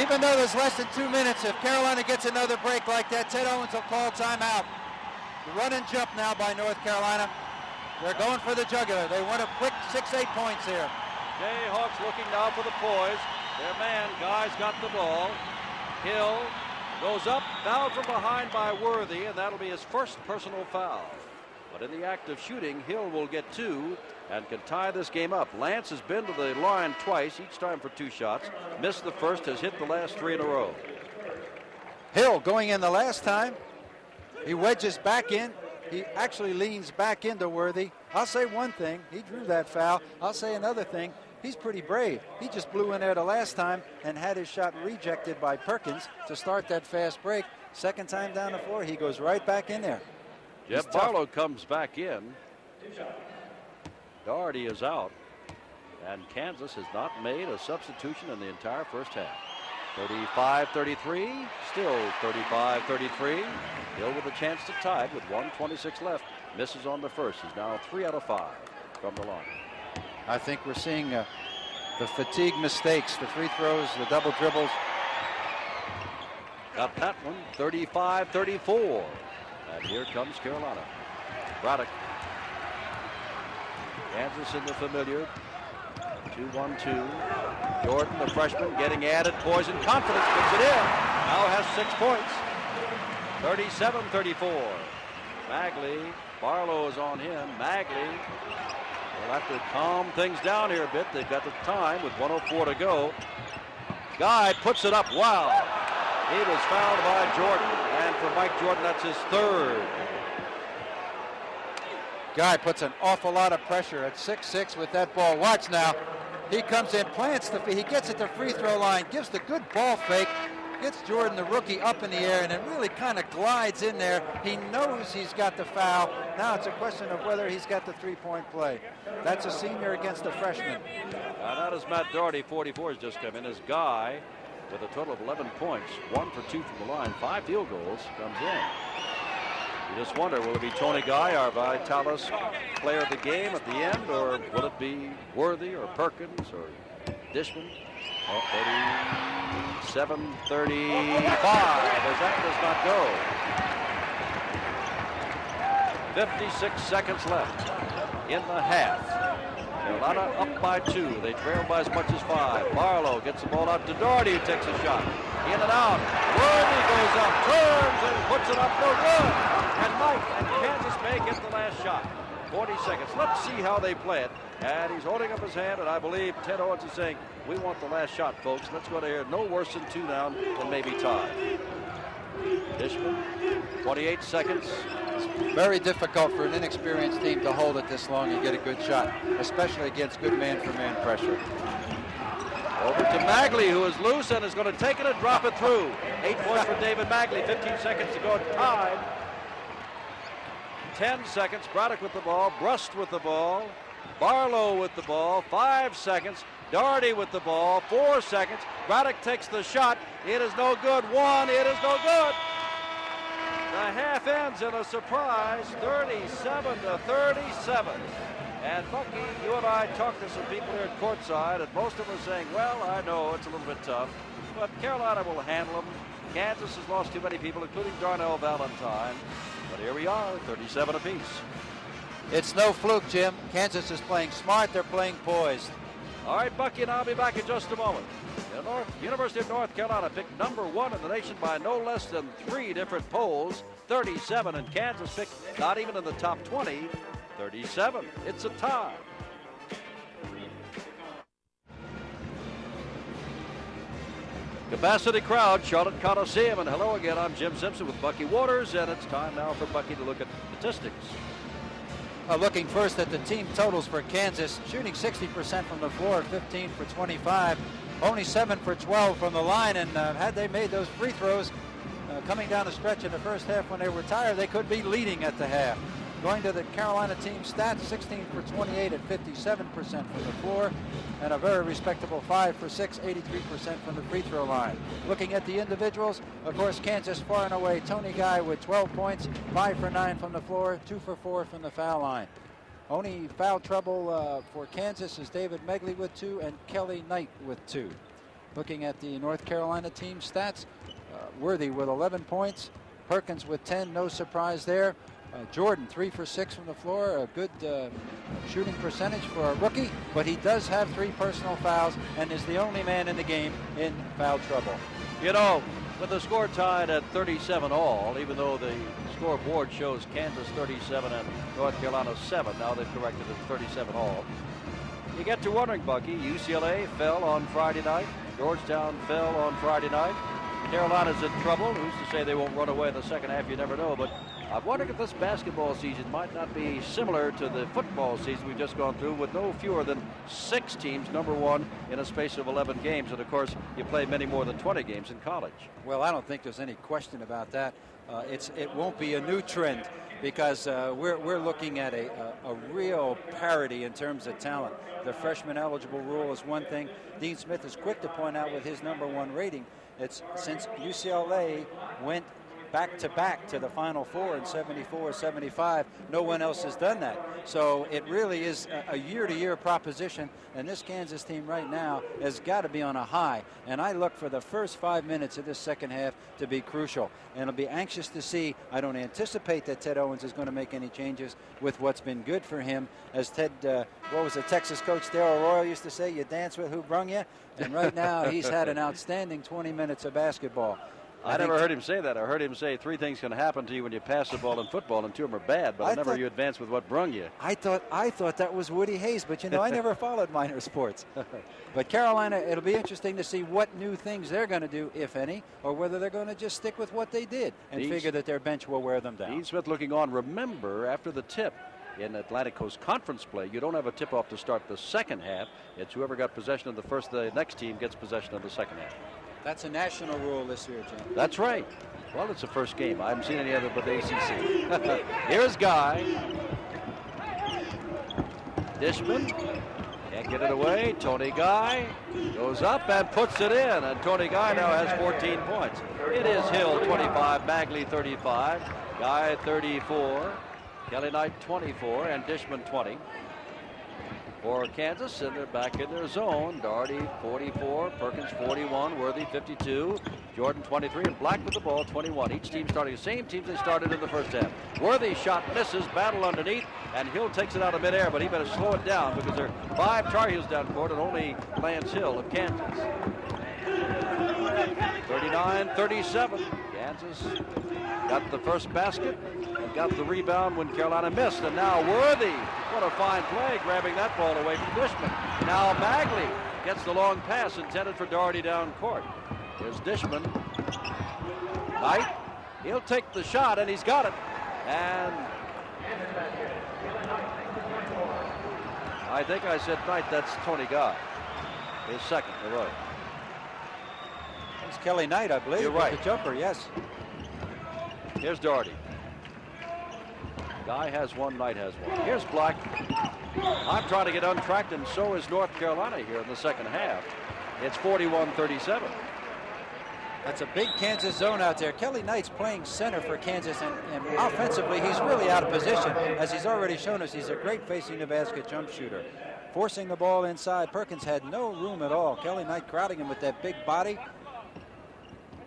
Even though there's less than 2 minutes, if Carolina gets another break like that, Ted Owens will call timeout. The run and jump now by North Carolina. They're going for the jugular. They want a quick 6-8 points here. Jayhawks looking now for the poise. Their man, Guy's got the ball. Hill goes up, fouled from behind by Worthy, and that'll be his first personal foul. But in the act of shooting, Hill will get 2 and can tie this game up. Lance has been to the line twice, each time for 2 shots. Missed the first, has hit the last 3 in a row. Hill going in the last time. He wedges back in. He actually leans back into Worthy. I'll say one thing. He drew that foul. I'll say another thing. He's pretty brave. He just blew in there the last time and had his shot rejected by Perkins to start that fast break. Second time down the floor, he goes right back in there. Jeff Barlow comes back in. Doherty is out. And Kansas has not made a substitution in the entire first half. 35-33, still 35-33. Hill with a chance to tie it with 1:26 left. Misses on the first. He's now 3 out of 5 from the line. I think we're seeing the fatigue mistakes, the free throws, the double dribbles. Got that one, 35-34. And here comes Carolina. Braddock. Kansas in the familiar. 2-1-2. Jordan, the freshman, getting added poise and confidence, puts it in. Now has 6 points. 37-34. Magley, Barlow is on him. Magley will have to calm things down here a bit. They've got the time with 1:04 to go. Guy puts it up. Wow. He was fouled by Jordan. And for Mike Jordan, that's his 3rd. Guy puts an awful lot of pressure at 6'6" with that ball. Watch now. He comes in, plants the feet. He gets at the free throw line, gives the good ball fake, gets Jordan, the rookie, up in the air, and it really kind of glides in there. He knows he's got the foul. Now it's a question of whether he's got the three-point play. That's a senior against a freshman. Now that is Matt Doherty, 44, has just come in. As Guy, with a total of 11 points, 1 for 2 from the line, 5 field goals, comes in. You just wonder, will it be Tony Guy, our Vitalis player of the game at the end, or will it be Worthy or Perkins or Dishman? 37-35, as that does not go. 56 seconds left in the half. Carolina up by 2. They trail by as much as 5. Barlow gets the ball out to Doherty, who takes a shot. In and out. Worthy goes up, turns, and puts it up. No good. And Mike and Kansas may get the last shot. 40 seconds. Let's see how they play it. And he's holding up his hand, and I believe Ted Owens is saying, we want the last shot, folks. Let's go to here. No worse than 2 down and maybe tie. Dishman, 28 seconds. It's very difficult for an inexperienced team to hold it this long and get a good shot, especially against good man-for-man pressure. Over to Magley, who is loose and is going to take it and drop it through. 8 points for David Magley. 15 seconds to go. Tied. 10 seconds. Braddock with the ball. Brust with the ball. Barlow with the ball. 5 seconds. Doherty with the ball. 4 seconds. Braddock takes the shot. It is no good. 1. It is no good. The half ends in a surprise. 37-37. And Bucky, you and I talked to some people here at courtside, and most of them are saying, well, I know it's a little bit tough, but Carolina will handle them. Kansas has lost too many people, including Darnell Valentine. But here we are, 37 apiece. It's no fluke, Jim. Kansas is playing smart. They're playing poised. All right, Bucky and I'll be back in just a moment. The University of North Carolina picked #1 in the nation by no less than 3 different polls. 37, and Kansas picked not even in the top 20. 37. It's a tie. Capacity crowd, Charlotte Coliseum, and hello again. I'm Jim Simpson with Bucky Waters, and it's time now for Bucky to look at statistics. Looking first at the team totals for Kansas, shooting 60% from the floor, 15 for 25. only 7 for 12 from the line, and had they made those free throws coming down the stretch in the first half when they were tired, they could be leading at the half. Going to the Carolina team stats, 16 for 28 at 57% from the floor, and a very respectable 5 for 6, 83% from the free throw line. Looking at the individuals, of course, Kansas far and away. Tony Guy with 12 points, 5 for 9 from the floor, 2 for 4 from the foul line. Only foul trouble for Kansas is David Megley with 2 and Kelly Knight with 2. Looking at the North Carolina team stats, Worthy with 11 points, Perkins with 10, no surprise there. Jordan 3 for 6 from the floor, a good shooting percentage for a rookie, but he does have 3 personal fouls and is the only man in the game in foul trouble. You know, with the score tied at 37 all, even though the scoreboard shows Kansas 37 and North Carolina 7, now they've corrected it to 37 all. You get to wondering, Bucky, UCLA fell on Friday night, Georgetown fell on Friday night, Carolina's in trouble. Who's to say they won't run away in the second half? You never know, but I'm wondering if this basketball season might not be similar to the football season we've just gone through, with no fewer than 6 teams number 1 in a space of 11 games. And of course, you play many more than 20 games in college. Well, I don't think there's any question about that. It won't be a new trend, because we're looking at a real parity in terms of talent. The freshman eligible rule is one thing. Dean Smith is quick to point out with his number 1 rating, it's since UCLA went back-to-back to the Final Four in 74, 75. No one else has done that. So it really is a year-to-year proposition, and this Kansas team right now has got to be on a high. And I look for the first 5 minutes of this second half to be crucial. And I'll be anxious to see. I don't anticipate that Ted Owens is going to make any changes with what's been good for him. As Ted, what was the Texas coach Darrell Royal used to say, you dance with who brung you? And right now he's had an outstanding 20 minutes of basketball. I never heard him say that. I heard him say 3 things can happen to you when you pass the ball in football, and 2 of them are bad, but you advance with what brung you. I thought that was Woody Hayes, but you know, I never followed minor sports. But Carolina, it'll be interesting to see what new things they're going to do, if any, or whether they're going to just stick with what they did and figure that their bench will wear them down. Dean Smith looking on. Remember, after the tip in Atlantic Coast Conference play, you don't have a tip-off to start the second half. It's whoever got possession of the first, the next team gets possession of the second half. That's a national rule this year, Jim. That's right. Well, it's the first game. I haven't seen any other but the ACC. Here's Guy. Dishman can't get it away. Tony Guy goes up and puts it in. And Tony Guy now has 14 points. It is Hill 25, Magley 35, Guy 34, Kelly Knight 24, and Dishman 20. For Kansas, and they're back in their zone. Doherty 44, Perkins 41, Worthy 52, Jordan 23, and Black with the ball 21. Each team starting the same teams they started in the first half. Worthy shot misses, battle underneath, and Hill takes it out of midair, but he better slow it down because there are 5 Tar Heels down court and only Lance Hill of Kansas. 39-37. Kansas got the first basket and got the rebound when Carolina missed. And now Worthy, what a fine play, grabbing that ball away from Dishman. Now Magley gets the long pass intended for Doherty down court. Here's Dishman. Knight, he'll take the shot, and he's got it. And I think I said Knight, that's Tony Guy. His second, you're right. It's Kelly Knight, I believe. You're right. With the jumper, yes. Here's Doherty. Guy has one, Knight has one. Here's Black. I'm trying to get untracked, and so is North Carolina here in the second half. It's 41-37. That's a big Kansas zone out there. Kelly Knight's playing center for Kansas, and offensively, he's really out of position. As he's already shown us, he's a great facing the basket jump shooter. Forcing the ball inside, Perkins had no room at all. Kelly Knight crowding him with that big body.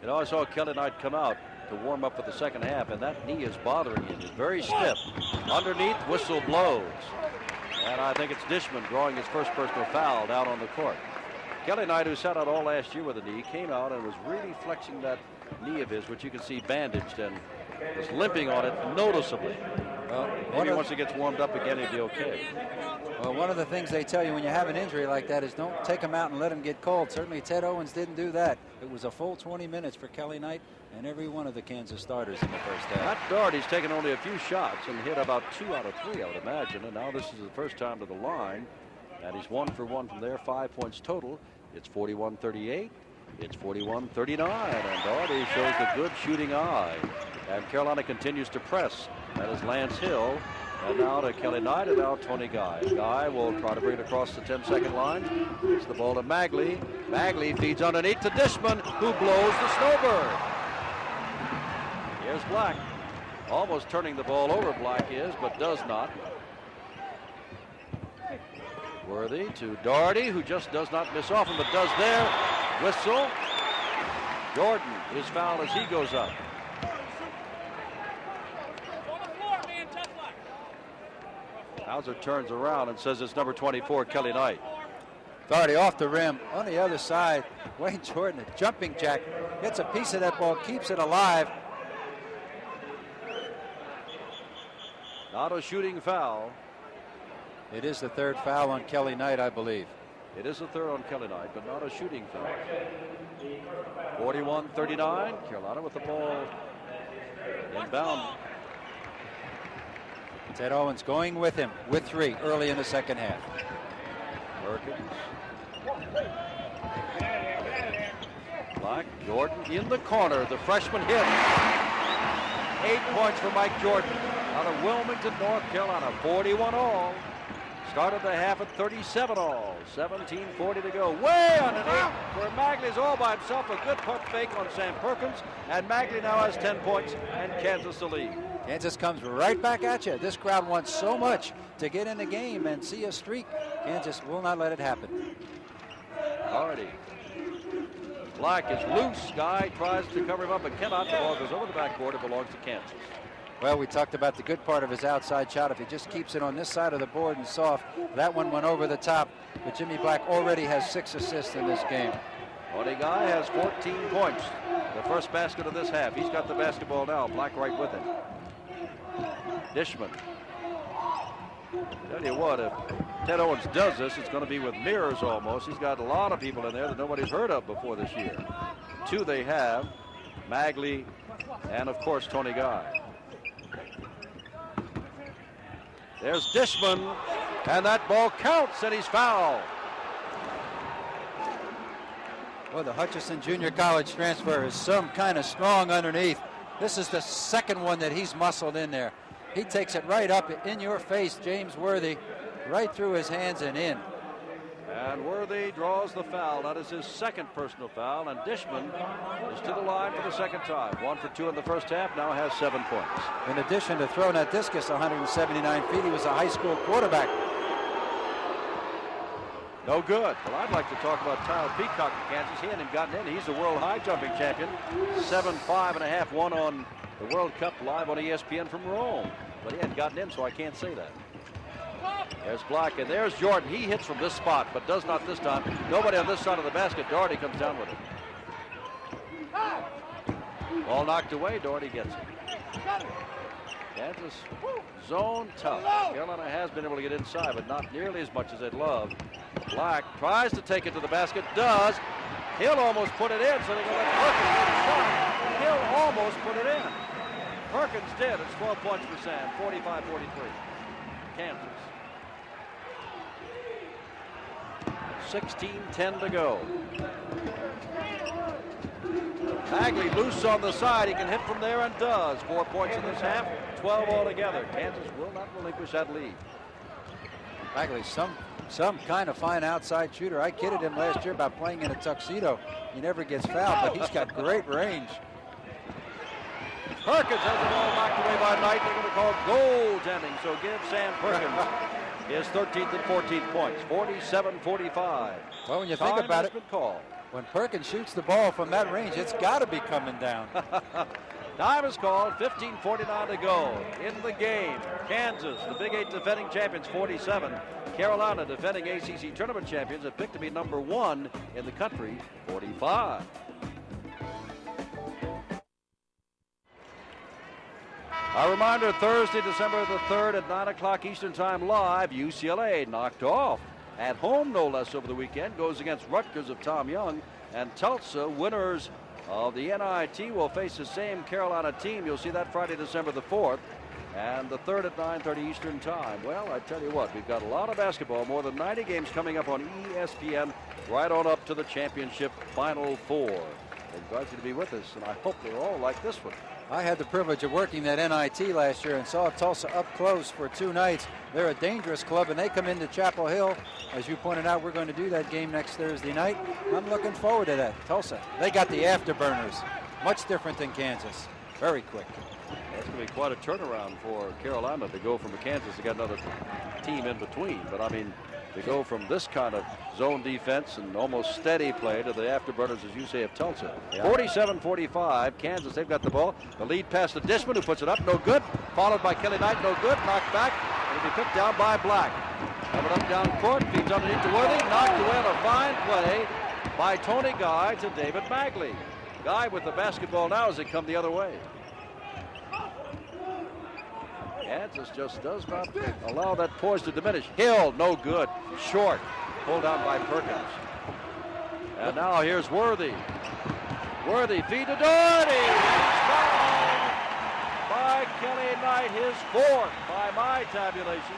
You know, I saw Kelly Knight come out to warm up for the second half, and that knee is bothering him. It's very stiff. Underneath, whistle blows. And I think it's Dishman drawing his first personal foul down on the court. Kelly Knight, who sat out all last year with a knee, came out and was really flexing that knee of his, which you can see bandaged, and was limping on it noticeably. Well, maybe once he gets warmed up again, he'll be okay. Well, one of the things they tell you when you have an injury like that is don't take him out and let him get cold. Certainly Ted Owens didn't do that. It was a full 20 minutes for Kelly Knight and every one of the Kansas starters in the first half. Matt Doherty's taken only a few shots and hit about 2 out of 3, I would imagine. And now this is the first time to the line. And he's 1 for 1 from there, 5 points total. It's 41-38. It's 41-39, and Doherty shows the good shooting eye. And Carolina continues to press. That is Lance Hill. And now to Kelly Knight, and now Tony Guy. Guy will try to bring it across the 10-second line. It's the ball to Magley. Magley feeds underneath to Dishman, who blows the snowbird. Here's Black. Almost turning the ball over, Black is, but does not. Worthy to Doherty, who just does not miss often, but does there. Whistle. Jordan is fouled as he goes up. Hauser turns around and says it's number 24, Kelly Knight. Doherty off the rim. On the other side, Wayne Jordan, a jumping jack, gets a piece of that ball, keeps it alive. Not a shooting foul. It is the third foul on Kelly Knight, I believe. It is the third on Kelly Knight, but not a shooting foul. 41-39. Carolina with the ball inbound. Ted Owens going with him with 3 early in the second half. Perkins. Black, Jordan in the corner. The freshman hit. 8 points for Mike Jordan out of Wilmington, North Carolina. 41 all. Started the half at 37 all. 17:40 to go. Way underneath where Magley's all by himself. A good pump fake on Sam Perkins. And Magley now has 10 points and Kansas to lead. Kansas comes right back at you. This crowd wants so much to get in the game and see a streak. Kansas will not let it happen. Hardy. Black is loose. Guy tries to cover him up but cannot. The ball goes over the backboard. It belongs to Kansas. Well, we talked about the good part of his outside shot. If he just keeps it on this side of the board and soft, that one went over the top. But Jimmy Black already has 6 assists in this game. Tony Guy has 14 points. The first basket of this half. He's got the basketball now. Black right with him. Dishman. Tell you what, if Ted Owens does this, it's going to be with mirrors almost. He's got a lot of people in there that nobody's heard of before this year. 2 they have, Magley and, of course, Tony Guy. There's Dishman, and that ball counts, and he's fouled. Well, the Hutchinson Junior College transfer is some kind of strong underneath. This is the second one that he's muscled in there. He takes it right up in your face, James Worthy, right through his hands and in. And Worthy draws the foul. That is his second personal foul, and Dishman is to the line for the second time. 1 for 2 in the first half, now has 7 points. In addition to throwing that discus 179 feet, he was a high school quarterback. No good. Well, I'd like to talk about Tyler Peacock in Kansas. He hadn't gotten in. He's the world high jumping champion. 7.5 won on the World Cup live on ESPN from Rome. But he hadn't gotten in, so I can't say that. There's Black, and there's Jordan. He hits from this spot, but does not this time. Nobody on this side of the basket. Doherty comes down with it. Ball knocked away. Doherty gets it. Kansas zone tough. Carolina has been able to get inside, but not nearly as much as they'd love. Black tries to take it to the basket. Does. Hill almost put it in, so they're going to let Perkins get a shot. Hill almost put it in. Perkins did. It's 12 points for Sam. 45-43. Kansas. 16:10 to go. Magley loose on the side. He can hit from there and does. 4 points in this half. 12 altogether. Kansas will not relinquish that lead. Magley, some kind of fine outside shooter. I kidded him last year about playing in a tuxedo. He never gets fouled, but he's got great range. Perkins has the ball knocked away by Knight. They're going to call goaltending. So give Sam Perkins his 13th and 14th points. 47-45. Well, when you think about it, called. when Perkins shoots the ball from that range, it's got to be coming down. Time is called. 15:49 to go in the game. Kansas, the Big 8 defending champions, 47. Carolina, defending ACC tournament champions, are picked to be number 1 in the country, 45. A reminder, Thursday, December the 3rd at 9 o'clock Eastern Time live, UCLA knocked off at home, no less, over the weekend. Goes against Rutgers of Tom Young. And Tulsa, winners of the NIT, will face the same Carolina team. You'll see that Friday, December the 4th. and the third at 9:30 Eastern Time. Well, I tell you what, we've got a lot of basketball, more than 90 games coming up on ESPN, right on up to the championship Final Four. I invite you to be with us, and I hope they're all like this one. I had the privilege of working that NIT last year and saw Tulsa up close for 2 nights. They're a dangerous club, and they come into Chapel Hill. As you pointed out, we're going to do that game next Thursday night. I'm looking forward to that. Tulsa, they got the afterburners. Much different than Kansas. Very quick. That's going to be quite a turnaround for Carolina to go from Kansas to get another team in between. But, I mean, to go from this kind of zone defense and almost steady play to the afterburners, as you say, of Tulsa. 47-45, Kansas, they've got the ball. The lead pass to Dishman, who puts it up, no good. Followed by Kelly Knight, no good. Knocked back. It'll be picked down by Black. Coming up down court, feeds underneath to Worthy. Knocked away on a fine play by Tony Guy to David Magley. Guy with the basketball now as they come the other way. Kansas just does not allow that poise to diminish. Hill, no good. Short. Pulled down by Perkins. And now here's Worthy. Worthy, feed to Doherty. He's fouled by Kelly Knight, his 4th by my tabulation.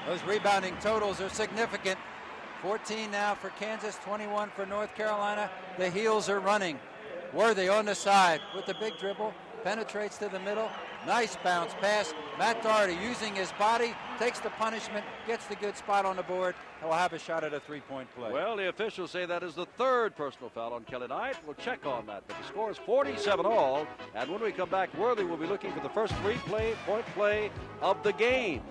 Those rebounding totals are significant. 14 now for Kansas, 21 for North Carolina. The heels are running. Worthy on the side with the big dribble, penetrates to the middle. Nice bounce pass. Matt Doherty using his body, takes the punishment, gets the good spot on the board, and will have a shot at a 3-point play. Well, the officials say that is the 3rd personal foul on Kelly Knight. We'll check on that, but the score is 47 all. And when we come back, Worthy will be looking for the first 3-point play of the game.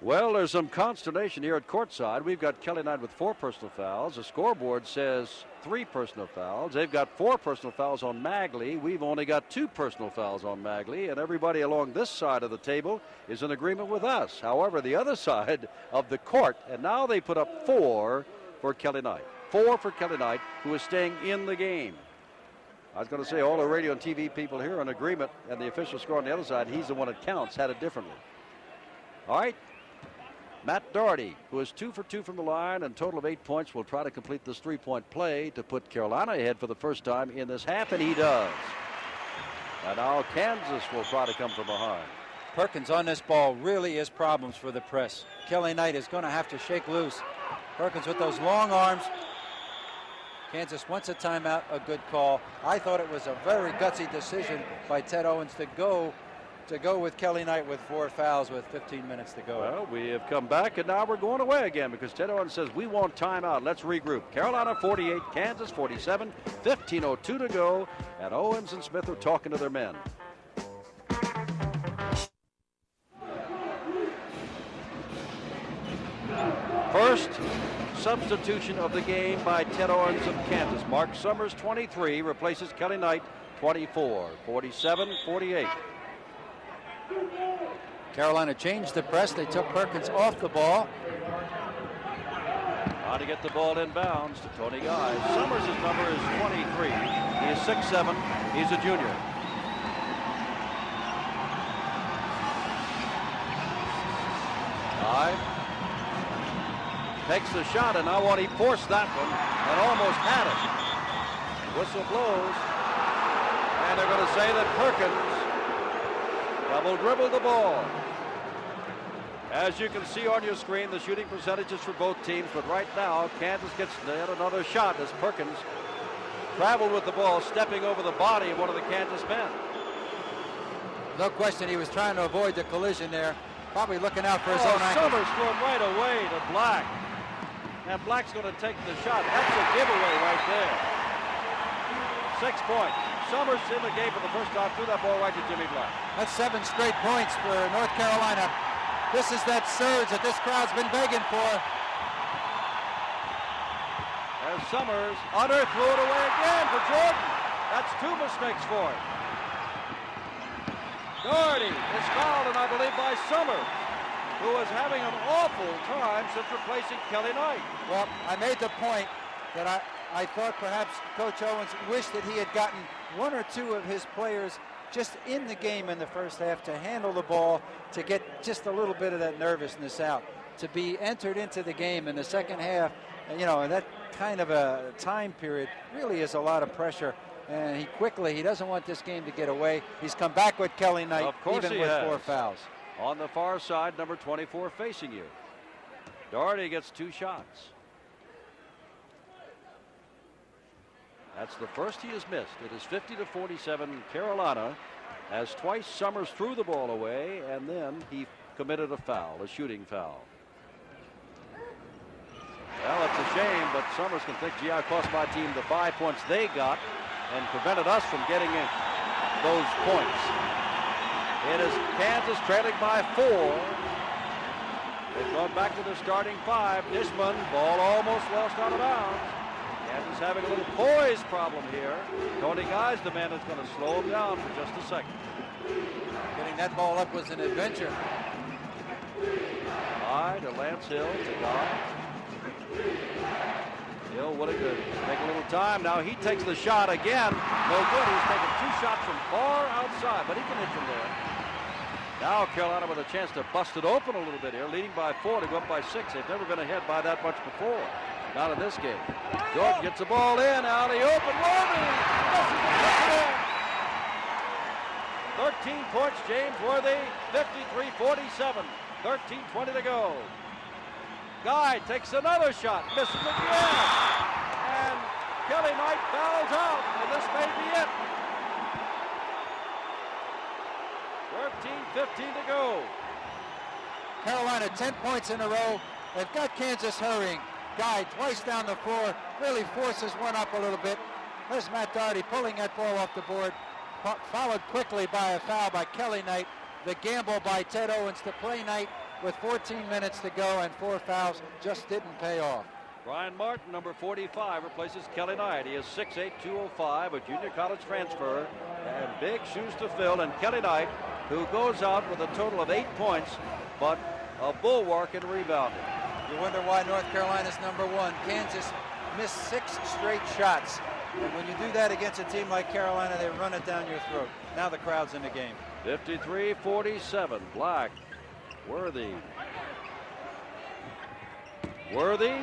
Well, there's some consternation here at courtside. We've got Kelly Knight with 4 personal fouls. The scoreboard says 3 personal fouls. They've got 4 personal fouls on Magley. We've only got 2 personal fouls on Magley, and everybody along this side of the table is in agreement with us. However, the other side of the court, and now they put up 4 for Kelly Knight. 4 for Kelly Knight, who is staying in the game. I was going to say all the radio and TV people here are in agreement, and the official score on the other side, he's the one that counts, had it differently. All right. Matt Doherty, who is 2 for 2 from the line and total of 8 points, will try to complete this 3-point play to put Carolina ahead for the first time in this half, and he does. And now Kansas will try to come from behind. Perkins on this ball really is problems for the press. Kelly Knight is going to have to shake loose. Perkins with those long arms. Kansas wants a timeout, a good call. I thought it was a very gutsy decision by Ted Owens to go with Kelly Knight with 4 fouls with 15 minutes to go. Well, we have come back, and now we're going away again because Ted Owens says we want timeout. Let's regroup. Carolina 48, Kansas 47, 15:02 to go, and Owens and Smith are talking to their men. First substitution of the game by Ted Owens of Kansas. Mark Summers, 23, replaces Kelly Knight, 24, 47-48. Carolina changed the press. They took Perkins off the ball. Now to get the ball inbounds to Tony Guy. Summers' number is 23. He is 6'7". He's a junior. Guy takes the shot, and now he forced that one and almost had it. Whistle blows, and they're going to say that Perkins double dribbled the ball. As you can see on your screen, the shooting percentages for both teams, but right now Kansas gets yet another shot as Perkins traveled with the ball, stepping over the body of one of the Kansas men. No question he was trying to avoid the collision there, probably looking out for his own ankle. Summers threw right away to Black, and Black's going to take the shot. That's a giveaway right there. 6 points. Summers in the game for the first time, threw that ball right to Jimmy Black. That's 7 straight points for North Carolina. This is that surge that this crowd's been begging for. As Summers threw it away again for Jordan. That's 2 mistakes for him. Doherty is fouled, and I believe by Summers, who is having an awful time since replacing Kelly Knight. Well, I made the point that I thought perhaps Coach Owens wished that he had gotten 1 or 2 of his players just in the game in the first half to handle the ball, to get just a little bit of that nervousness out. to be entered into the game in the second half, you know, that kind of a time period really is a lot of pressure. And he doesn't want this game to get away. He's come back with Kelly Knight, even with 4 fouls. On the far side, number 24 facing you. Doherty gets 2 shots. That's the first he has missed. It is 50-47 Carolina, as twice Summers threw the ball away, and then he committed a foul, a shooting foul. Well, it's a shame, but Summers can think, gee, I cost my team the 5 points they got and prevented us from getting in those points. It is Kansas trailing by 4. They've gone back to their starting 5. Dishman, ball almost lost out of bounds. Kansas having a little poise problem here. Tony Guy's the man that's going to slow him down for just a second. Getting that ball up was an adventure. High to Lance Hill, to Guy. Hill, what a good. Take a little time. Now he takes the shot again. No good. He's taken 2 shots from far outside, but he can hit from there. Now Carolina with a chance to bust it open a little bit here, leading by 4 to go up by 6. They've never been ahead by that much before. Not in this game. Jordan gets the ball in. Alley-oop and Worthy. 13 points, James Worthy. 53-47. 13:20 to go. Guy takes another shot, misses again, and Kelly Knight fouls out, and this may be it. 13:15 to go. Carolina 10 points in a row. They've got Kansas hurrying. Guy twice down the floor, really forces one up a little bit. There's Matt Doherty pulling that ball off the board, followed quickly by a foul by Kelly Knight. The gamble by Ted Owens to play Knight with 14 minutes to go and 4 fouls just didn't pay off. Brian Martin, number 45, replaces Kelly Knight. He is 6'8", 205, a junior college transfer, and big shoes to fill. And Kelly Knight, who goes out with a total of 8 points, but a bulwark in rebounding. You wonder why North Carolina's number 1. Kansas missed 6 straight shots. And when you do that against a team like Carolina, they run it down your throat. Now the crowd's in the game. 53-47, Black. Worthy. Again.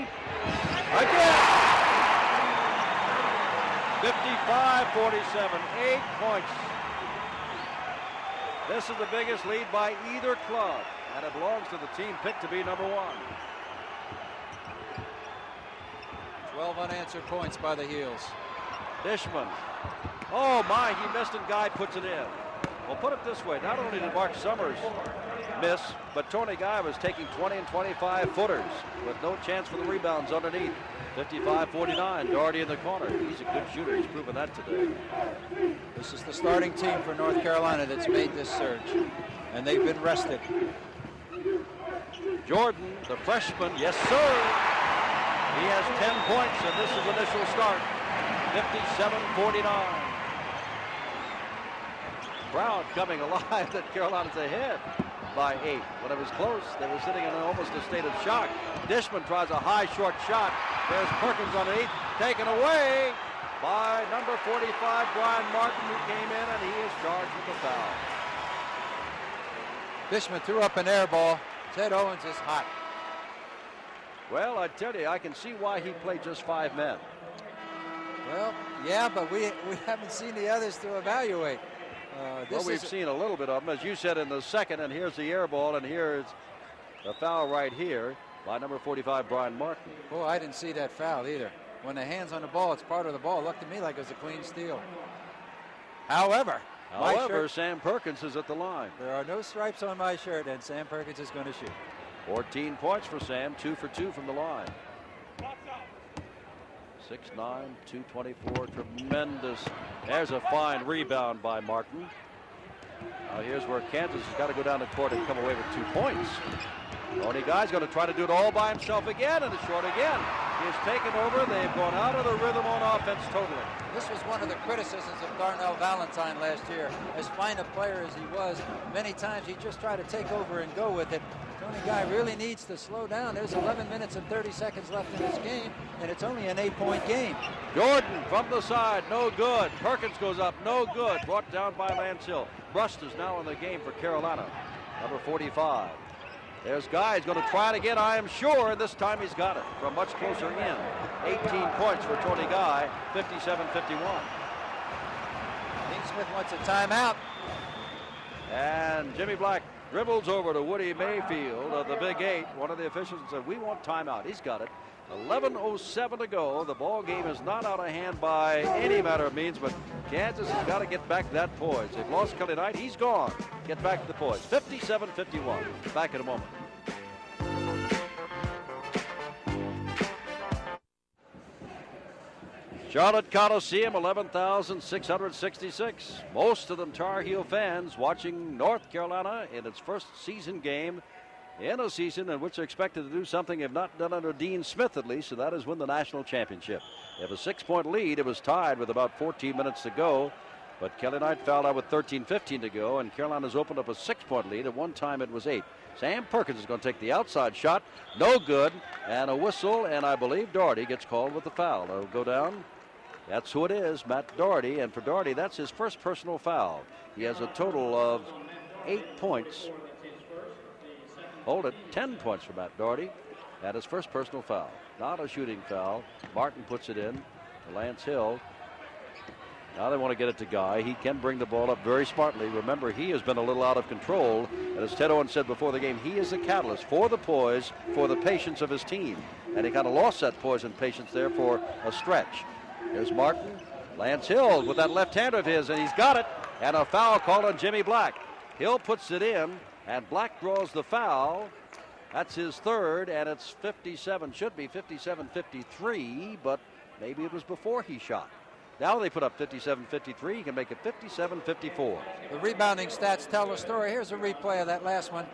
55-47, 8 points. This is the biggest lead by either club, and it belongs to the team picked to be number 1. 12 unanswered points by the Heels. Dishman. Oh my, he missed and Guy puts it in. Well, put it this way, not only did Mark Summers miss, but Tony Guy was taking 20 and 25 footers with no chance for the rebounds underneath. 55-49, Doherty in the corner. He's a good shooter. He's proven that today. This is the starting team for North Carolina that's made this surge, and they've been rested. Jordan, the freshman, yes sir. He has 10 points in this is initial start. 57-49. Brown coming alive that Carolina's ahead by 8. When it was close, they were sitting in almost a state of shock. Dishman tries a high short shot. There's Perkins underneath, taken away by number 45, Brian Martin, who came in, and he is charged with the foul. Dishman threw up an air ball. Ted Owens is hot. Well, I tell you, I can see why he played just 5 men. Well, yeah, but we haven't seen the others to evaluate. Well, we've seen a little bit of them, as you said, in the second, and here's the air ball, and here's the foul right here by number 45, Brian Martin. Oh, I didn't see that foul either. When the hand's on the ball, it's part of the ball. It looked to me like it was a clean steal. However, Sam Perkins is at the line. There are no stripes on my shirt, and Sam Perkins is going to shoot. 14 points for Sam, 2 for 2 from the line. 6'9", 224, tremendous. There's a fine rebound by Martin. Now here's where Kansas has got to go down the court and come away with 2 points. Tony Guy's going to try to do it all by himself again, and it's short again. He has taken over. They've gone out of the rhythm on offense totally. This was one of the criticisms of Darnell Valentine last year. As fine a player as he was, many times he just tried to take over and go with it. Tony Guy really needs to slow down. There's 11 minutes and 30 seconds left in this game, and it's only an 8-point game. Jordan from the side, no good. Perkins goes up, no good. Brought down by Lance Hill. Brust is now in the game for Carolina, number 45. There's Guy. He's going to try it again, I am sure. This time he's got it from much closer in. 18 points for Tony Guy, 57-51. Dean Smith wants a timeout. And Jimmy Black dribbles over to Woody Mayfield of the Big Eight. One of the officials said, we want timeout. He's got it. 11:07 to go. The ball game is not out of hand by any matter of means, but Kansas has got to get back to that poise. They've lost Kelly Knight. He's gone. Get back to the poise. 57-51. Back in a moment. Charlotte Coliseum, 11,666. Most of them Tar Heel fans watching North Carolina in its first season game in a season in which they're expected to do something if not done under Dean Smith at least, and that is win the national championship. They have a 6-point lead. It was tied with about 14 minutes to go, but Kelly Knight fouled out with 13-15 to go, and Carolina's opened up a 6-point lead. At one time it was 8. Sam Perkins is going to take the outside shot. No good, and a whistle, and I believe Doherty gets called with the foul. It'll go down. That's who it is, Matt Doherty, and for Doherty, that's his first personal foul. He has a total of 8 points. Hold it, 10 points for Matt Doherty at his first personal foul. Not a shooting foul. Martin puts it in to Lance Hill. Now they want to get it to Guy. He can bring the ball up very smartly. Remember, he has been a little out of control. And as Ted Owens said before the game, he is the catalyst for the poise, for the patience of his team. And he kind of lost that poise and patience there for a stretch. Here's Martin. Lance Hill with that left hand of his, and he's got it. And a foul called on Jimmy Black. Hill puts it in, and Black draws the foul. That's his third, and it's 57, should be 57-53, but maybe it was before he shot. Now they put up 57-53. He can make it 57-54. The rebounding stats tell the story. Here's a replay of that last one.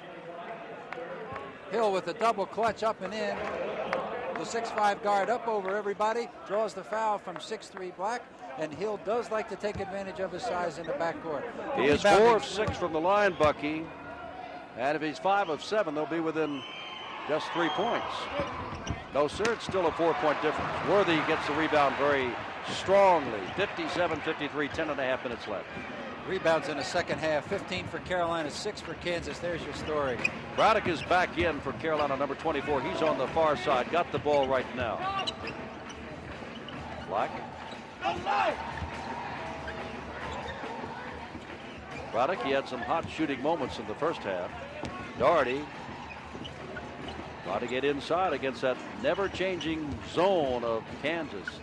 Hill with a double clutch up and in. The 6'5" guard up over everybody, draws the foul from 6'3" Black, and Hill does like to take advantage of his size in the backcourt. He is 4 of 6 from the line, Bucky. And if he's 5 of 7, they'll be within just 3 points. No, sir, it's still a 4-point difference. Worthy gets the rebound very strongly. 57-53, 10.5 minutes left. Rebounds in the second half, 15 for Carolina, 6 for Kansas. There's your story. Braddock is back in for Carolina, number 24. He's on the far side. Got the ball right now. Black. Braddock, he had some hot shooting moments in the first half. Doherty trying to get inside against that never-changing zone of Kansas.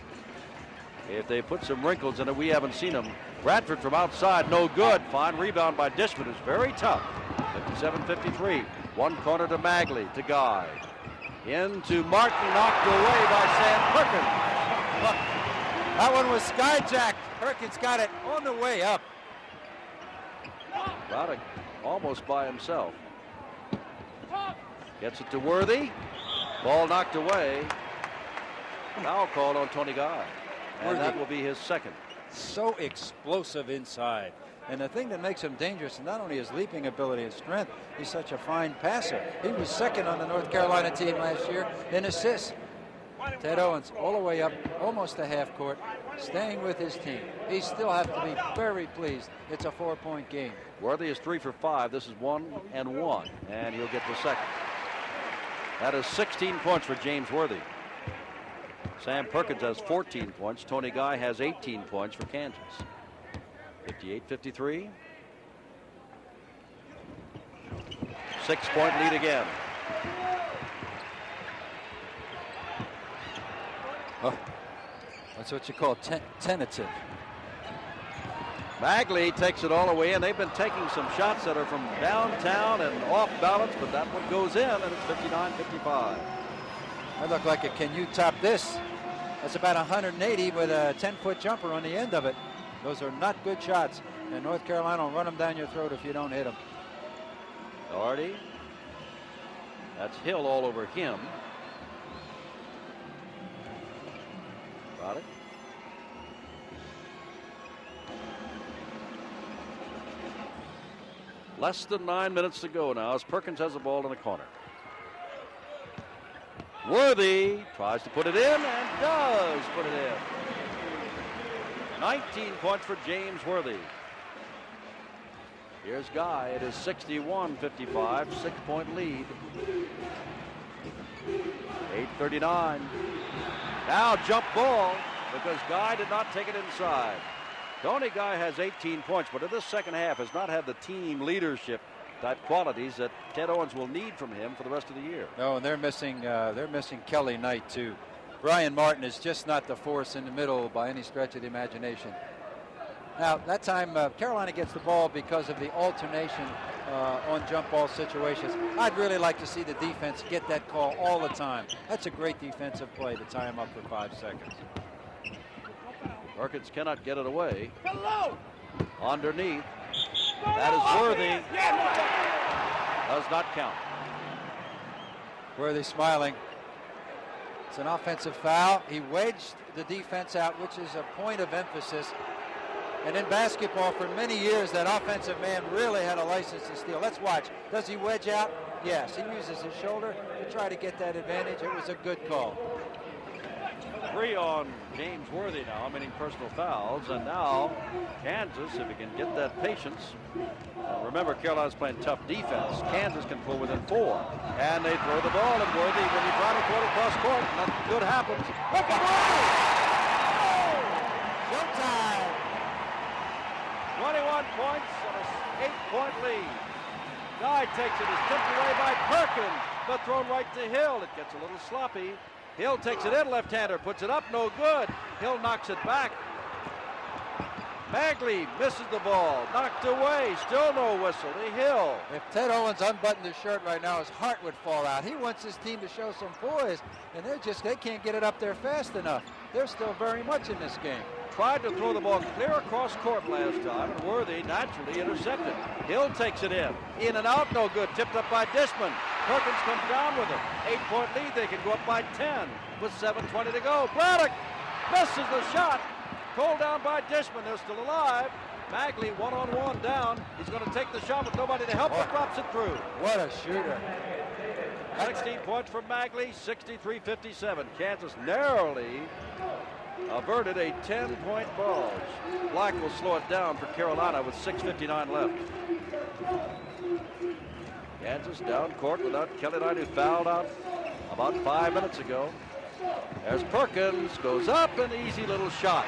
If they put some wrinkles in it, we haven't seen them. Bradford from outside, no good. Fine rebound by Dishman, who's very tough. 57-53. One corner to Magley, to Guy. Into Martin, knocked away by Sam Perkins. That one was skyjacked. Perkins got it on the way up. Braddock almost by himself. Gets it to Worthy. Ball knocked away. Foul called on Tony Guy. And that will be his second. So explosive inside. And the thing that makes him dangerous is not only his leaping ability and strength, he's such a fine passer. He was second on the North Carolina team last year in assists. Ted Owens all the way up, almost to half court, staying with his team. He still has to be very pleased. It's a 4-point game. Worthy is 3 for 5. This is 1 and 1, and he'll get the second. That is 16 points for James Worthy. Sam Perkins has 14 points. Tony Guy has 18 points for Kansas. 58-53. 6-point lead again. Oh, that's what you call tentative. Magley takes it all the way in. They've been taking some shots that are from downtown and off balance, but that one goes in, and it's 59-55. That looked like a can you top this? That's about 180 with a 10-foot jumper on the end of it. Those are not good shots, and North Carolina will run them down your throat if you don't hit them. Doherty. That's Hill all over him. Got it. Less than 9 minutes to go now as Perkins has the ball in the corner. Worthy tries to put it in and does put it in. 19 points for James Worthy. Here's Guy. It is 61-55, 6-point lead. 8:39. Now jump ball because Guy did not take it inside. Tony Guy has 18 points, but in this second half has not had the team leadership type qualities that Ted Owens will need from him for the rest of the year. No, and they're missing Kelly Knight too. Brian Martin is just not the force in the middle by any stretch of the imagination. Now, that time, Carolina gets the ball because of the alternation on jump ball situations. I'd really like to see the defense get that call all the time. That's a great defensive play to tie him up for 5 seconds. Perkins cannot get it away. Underneath. That is Worthy. Does not count. Worthy smiling. It's an offensive foul. He wedged the defense out, which is a point of emphasis. And in basketball, for many years, that offensive man really had a license to steal. Let's watch. Does he wedge out? Yes. He uses his shoulder to try to get that advantage. It was a good call. 3 on James Worthy now, meaning personal fouls. And now Kansas, if he can get that patience. Remember, Carolina's playing tough defense. Kansas can pull within 4. And they throw the ball, and Worthy, when he tries to throw it across court, nothing good happens. Look at Worthy! Showtime! 21 points and an 8-point lead. Guy takes it, is tipped away by Perkins, but thrown right to Hill. It gets a little sloppy. Hill takes it in, left-hander, puts it up, no good. Hill knocks it back. Bagley misses the ball, knocked away, still no whistle to Hill. If Ted Owens unbuttoned his shirt right now, his heart would fall out. He wants his team to show some poise, and they can't get it up there fast enough. They're still very much in this game. Tried to throw the ball clear across court last time, and Worthy naturally intercepted. Hill takes it in and out, no good, tipped up by Dishman. Perkins comes down with it. 8-point lead, they can go up by 10 with 7:20 to go. Braddock misses the shot. Pulled down by Dishman, they're still alive. Bagley one-on-one down. He's going to take the shot with nobody to help, but drops it through. What a shooter. 16 points for Bagley, 63-57. Kansas narrowly averted a 10-point bulge. Black will slow it down for Carolina with 6:59 left. Kansas down court without Kelly Knight, who fouled out about 5 minutes ago. As Perkins goes up, an easy little shot.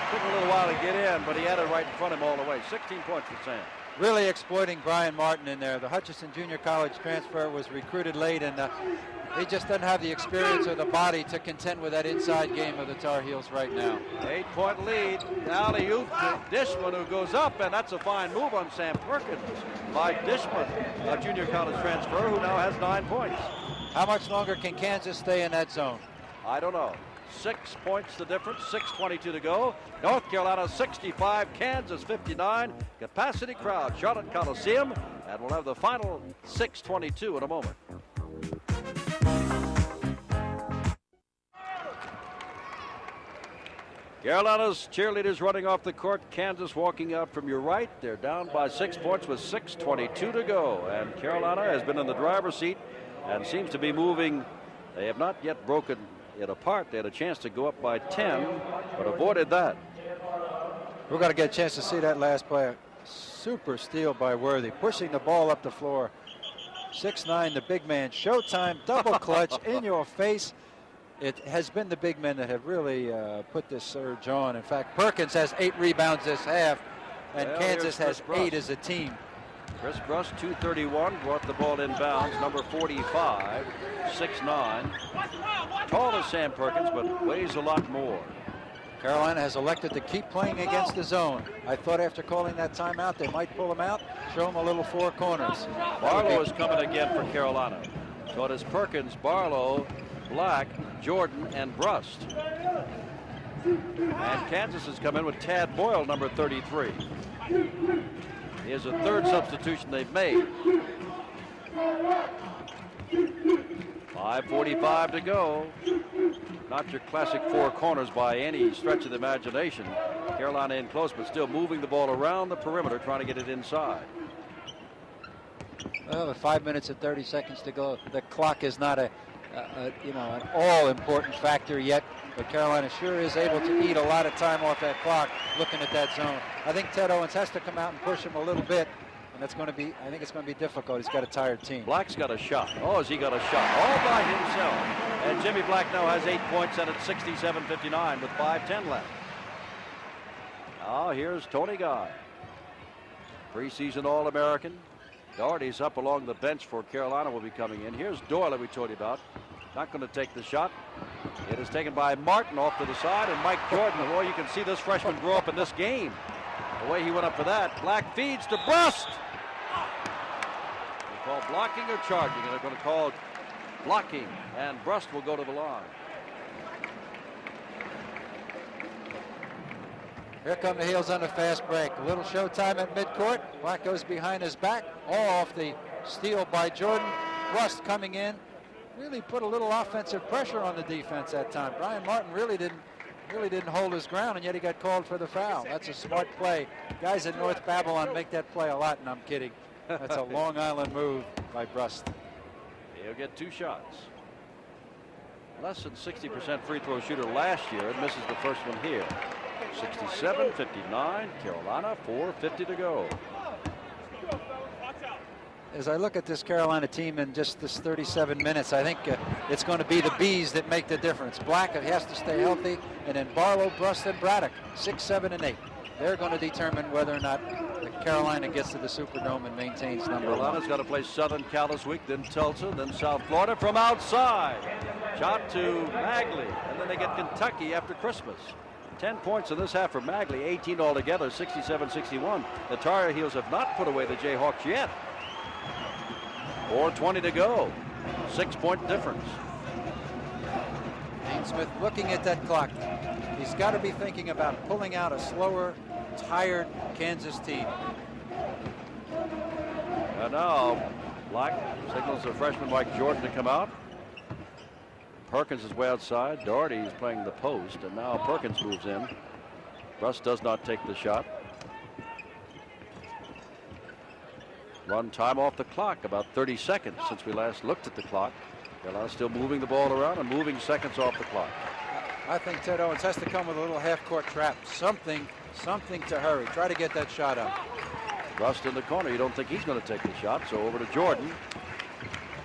Took a little while to get in, but he had it right in front of him all the way. 16 points for Sam. Really exploiting Brian Martin in there. The Hutchinson Junior College transfer was recruited late, and he just doesn't have the experience or the body to contend with that inside game of the Tar Heels right now. 8-point lead. Alley-oop to Dishman, who goes up, and that's a fine move on Sam Perkins by Dishman, a junior college transfer who now has 9 points. How much longer can Kansas stay in that zone? I don't know. 6 points the difference, 6:22 to go. North Carolina 65, Kansas 59. Capacity crowd, Charlotte Coliseum, and we'll have the final 6:22 in a moment. Carolina's cheerleaders running off the court. Kansas walking out from your right. They're down by 6 points with 6:22 to go. And Carolina has been in the driver's seat and seems to be moving. They have not yet broken it apart. They had a chance to go up by 10, but avoided that. We're going to get a chance to see that last play. Super steal by Worthy, pushing the ball up the floor. 6'9", the big man. Showtime, double clutch, in your face. It has been the big men that have really put this surge on. In fact, Perkins has 8 rebounds this half, and Kansas has 8 as a team. Chris Bruss, 231, brought the ball inbounds. Number 45, 6'9". Tall as Sam Perkins, but weighs a lot more. Carolina has elected to keep playing against the zone. I thought after calling that timeout, they might pull him out, show him a little 4 corners. Barlow is coming again for Carolina. So it is Perkins, Barlow, Black, Jordan, and Brust. And Kansas has come in with Tad Boyle, number 33. Here's a third substitution they've made. 5:45 to go. Not your classic 4 corners by any stretch of the imagination. Carolina in close, but still moving the ball around the perimeter, trying to get it inside. Well, with 5 minutes and 30 seconds to go, the clock is not an all-important factor yet, but Carolina sure is able to eat a lot of time off that clock looking at that zone. I think Ted Owens has to come out and push him a little bit and it's going to be, I think it's going to be difficult. He's got a tired team. Black's got a shot. Oh, has he got a shot all by himself? And Jimmy Black now has 8 points, and it's 67-59 with 5:10 left. Now here's Tony Guy, preseason All-American. Doherty's up along the bench for Carolina, will be coming in. Here's Doyle, we told you about. Not going to take the shot. It is taken by Martin off to the side, and Mike Jordan. Boy, you can see this freshman grow up in this game. The way he went up for that. Black feeds to Brust. They call blocking or charging, and they're going to call blocking, and Brust will go to the line. Here come the Heels on the fast break. A little showtime at midcourt. Black goes behind his back, all off the steal by Jordan. Brust coming in, really put a little offensive pressure on the defense that time. Brian Martin really didn't hold his ground, and yet he got called for the foul. That's a smart play. Guys at North Babylon make that play a lot, and I'm kidding. That's a Long Island move by Brust. He'll get 2 shots. Less than 60% free throw shooter last year, and misses the first one here. 67-59, Carolina, 4:50 to go. As I look at this Carolina team in just this 37 minutes, I think it's going to be the Bees that make the difference. Black has to stay healthy, and then Barlow, Brust, and Braddock, 6, 7, and 8. They're going to determine whether or not Carolina gets to the Superdome and maintains number 1. Carolina's got to play Southern Cal this week, then Tulsa, then South Florida from outside. Shot to Magley, and then they get Kentucky after Christmas. 10 points in this half for Magley, 18 altogether, 67-61. The Tar Heels have not put away the Jayhawks yet. 4:20 to go. 6-point difference. Dean Smith looking at that clock. He's got to be thinking about pulling out a slower, tired Kansas team. And now Black signals the freshman Mike Jordan to come out. Perkins is way outside. Doherty is playing the post, and now Perkins moves in. Brust does not take the shot. Run time off the clock, about 30 seconds since we last looked at the clock. Carolina still moving the ball around and moving seconds off the clock. I think Ted Owens has to come with a little half-court trap. Something to hurry. Try to get that shot up. Brust in the corner. You don't think he's going to take the shot, so over to Jordan.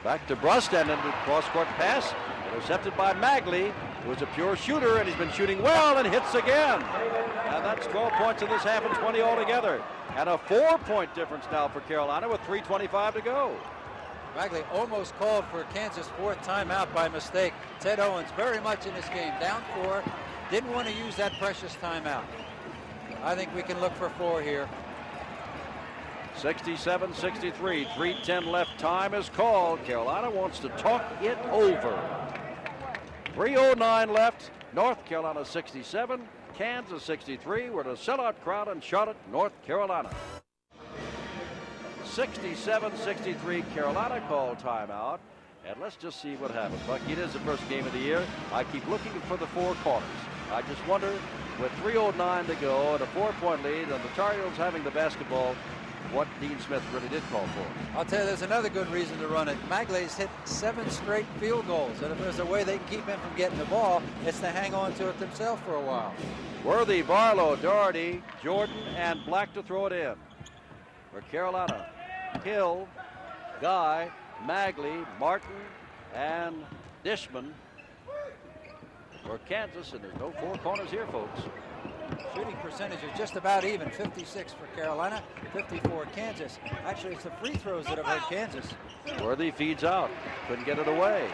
Back to Brust, and then the cross-court pass. Intercepted by Magley, who is a pure shooter, and he's been shooting well and hits again. And that's 12 points in this half and 20 altogether. And a 4-point difference now for Carolina with 3:25 to go. Magley almost called for Kansas' 4th timeout by mistake. Ted Owens very much in this game, down 4. Didn't want to use that precious timeout. I think we can look for 4 here. 67-63, 3:10 left. Time is called. Carolina wants to talk it over. 3:09 left. North Carolina 67, Kansas 63. We're a sellout crowd in Charlotte, North Carolina. 67-63, Carolina called timeout. And let's just see what happens. Bucky, it is the first game of the year. I keep looking for the 4 corners. I just wonder, with 3:09 to go and a 4-point lead and the Tar Heels having the basketball, what Dean Smith really did call for. I'll tell you, there's another good reason to run it. Magley's hit 7 straight field goals, and if there's a way they can keep him from getting the ball, it's to hang on to it themselves for a while. Worthy, Barlow, Doherty, Jordan, and Black to throw it in. For Carolina, Hill, Guy, Magley, Martin, and Dishman. For Kansas, and there's no 4 corners here, folks. Shooting percentage is just about even, 56 for Carolina, 54 Kansas. Actually, it's the free throws that have hurt Kansas. Worthy feeds out, couldn't get it away.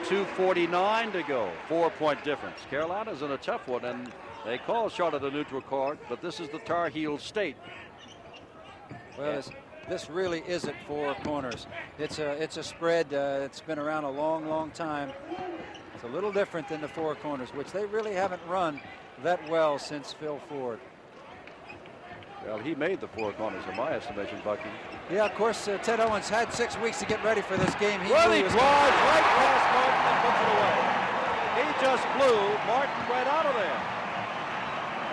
2:49 to go, 4-point difference. Carolina's in a tough one, and they call Charlotte a neutral court, but this is the Tar Heel state. Well, this really isn't 4 corners. It's a spread. It's been around a long time. It's a little different than the 4 corners, which they really haven't run that well since Phil Ford. Well, he made the 4 corners in my estimation, Bucky. Yeah, of course, Ted Owens had 6 weeks to get ready for this game. He drives right past Martin and puts it away. He just blew Martin right out of there.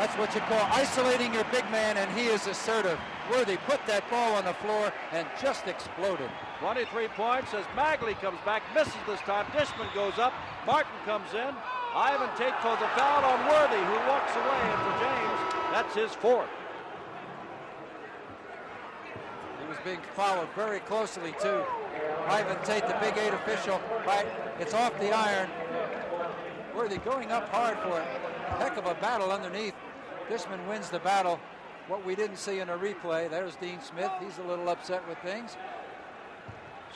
That's what you call isolating your big man, and he is assertive. Worthy put that ball on the floor and just exploded. 23 points as Magley comes back, misses this time. Dishman goes up. Martin comes in. Ivan Tate calls a foul on Worthy, who walks away. And for James, that's his 4th. He was being followed very closely too. Ivan Tate, the Big 8 official, right? It's off the iron. Worthy going up hard for a heck of a battle underneath. Dishman wins the battle. What we didn't see in a replay, there's Dean Smith. He's a little upset with things.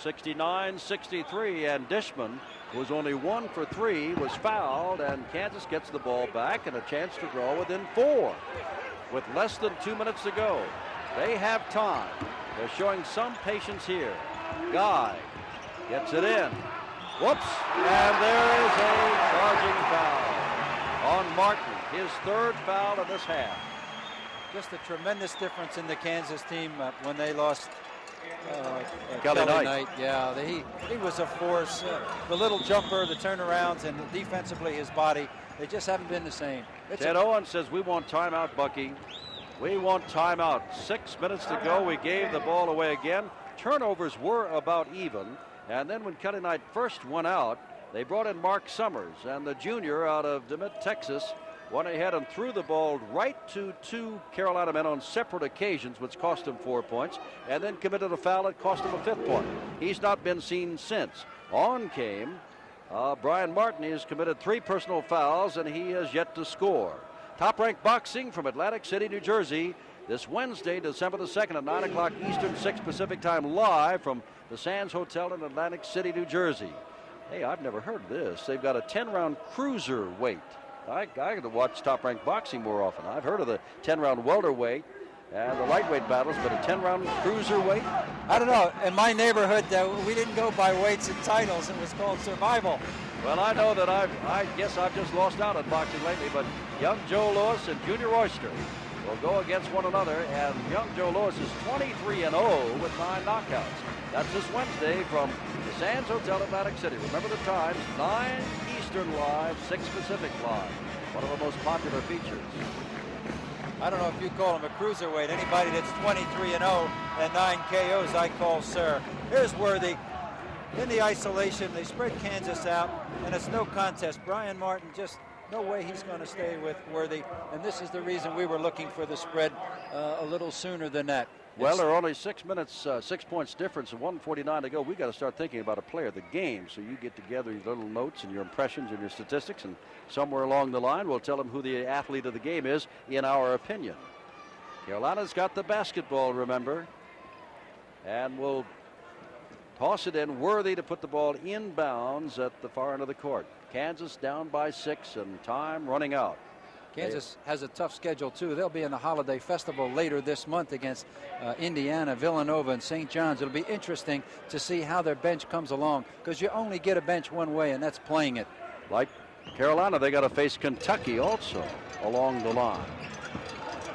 69-63, and Dishman, who was only 1 for 3, was fouled, and Kansas gets the ball back and a chance to draw within 4 with less than 2 minutes to go. They have time. They're showing some patience here. Guy gets it in. Whoops, and there is a charging foul on Martin, his 3rd foul of this half. Just a tremendous difference in the Kansas team when they lost Kelly Knight. Yeah, he was a force. The little jumper, the turnarounds, and defensively his body, they just haven't been the same. Ted Owen says, we want timeout, Bucky. We want timeout. 6 minutes to go. We gave the ball away again. Turnovers were about even. And then when Kelly Knight first went out, they brought in Mark Summers, and the junior out of DeMitt, Texas, went ahead and threw the ball right to 2 Carolina men on separate occasions, which cost him 4 points, and then committed a foul that cost him a 5th point. He's not been seen since. On came Brian Martin. He has committed 3 personal fouls, and he has yet to score. Top Rank Boxing from Atlantic City, New Jersey, this Wednesday, December the 2nd at 9 o'clock Eastern, 6 Pacific time, live from the Sands Hotel in Atlantic City, New Jersey. Hey, I've never heard of this. They've got a 10-round cruiserweight. I got to watch Top Rank Boxing more often. I've heard of the 10-round welterweight and the lightweight battles, but a 10-round cruiserweight? I don't know. In my neighborhood, we didn't go by weights and titles. It was called survival. Well, I know that I guess I've just lost out on boxing lately, but young Joe Louis and Junior Oyster will go against one another, and young Joe Louis is 23-0 with 9 knockouts. That's this Wednesday from the Sands Hotel, Atlantic City. Remember the times, 9 Eastern live, 6 Pacific live. One of the most popular features. I don't know if you call him a cruiserweight. Anybody that's 23-0 and 9 KOs, I call sir. Here's Worthy. In the isolation, they spread Kansas out, and it's no contest. Brian Martin, just no way he's going to stay with Worthy, and this is the reason we were looking for the spread a little sooner than that. Well, there are only 6 minutes, 6 points difference, and 1:49 to go. We got to start thinking about a player of the game. So you get together your little notes and your impressions and your statistics, and somewhere along the line, we'll tell them who the athlete of the game is, in our opinion. Carolina's got the basketball, remember, and we'll toss it in. Worthy to put the ball inbounds at the far end of the court. Kansas down by 6 and time running out. Kansas has a tough schedule, too. They'll be in the Holiday Festival later this month against Indiana, Villanova, and St. John's. It'll be interesting to see how their bench comes along, because you only get a bench one way, and that's playing it. Like Carolina, they got to face Kentucky also along the line.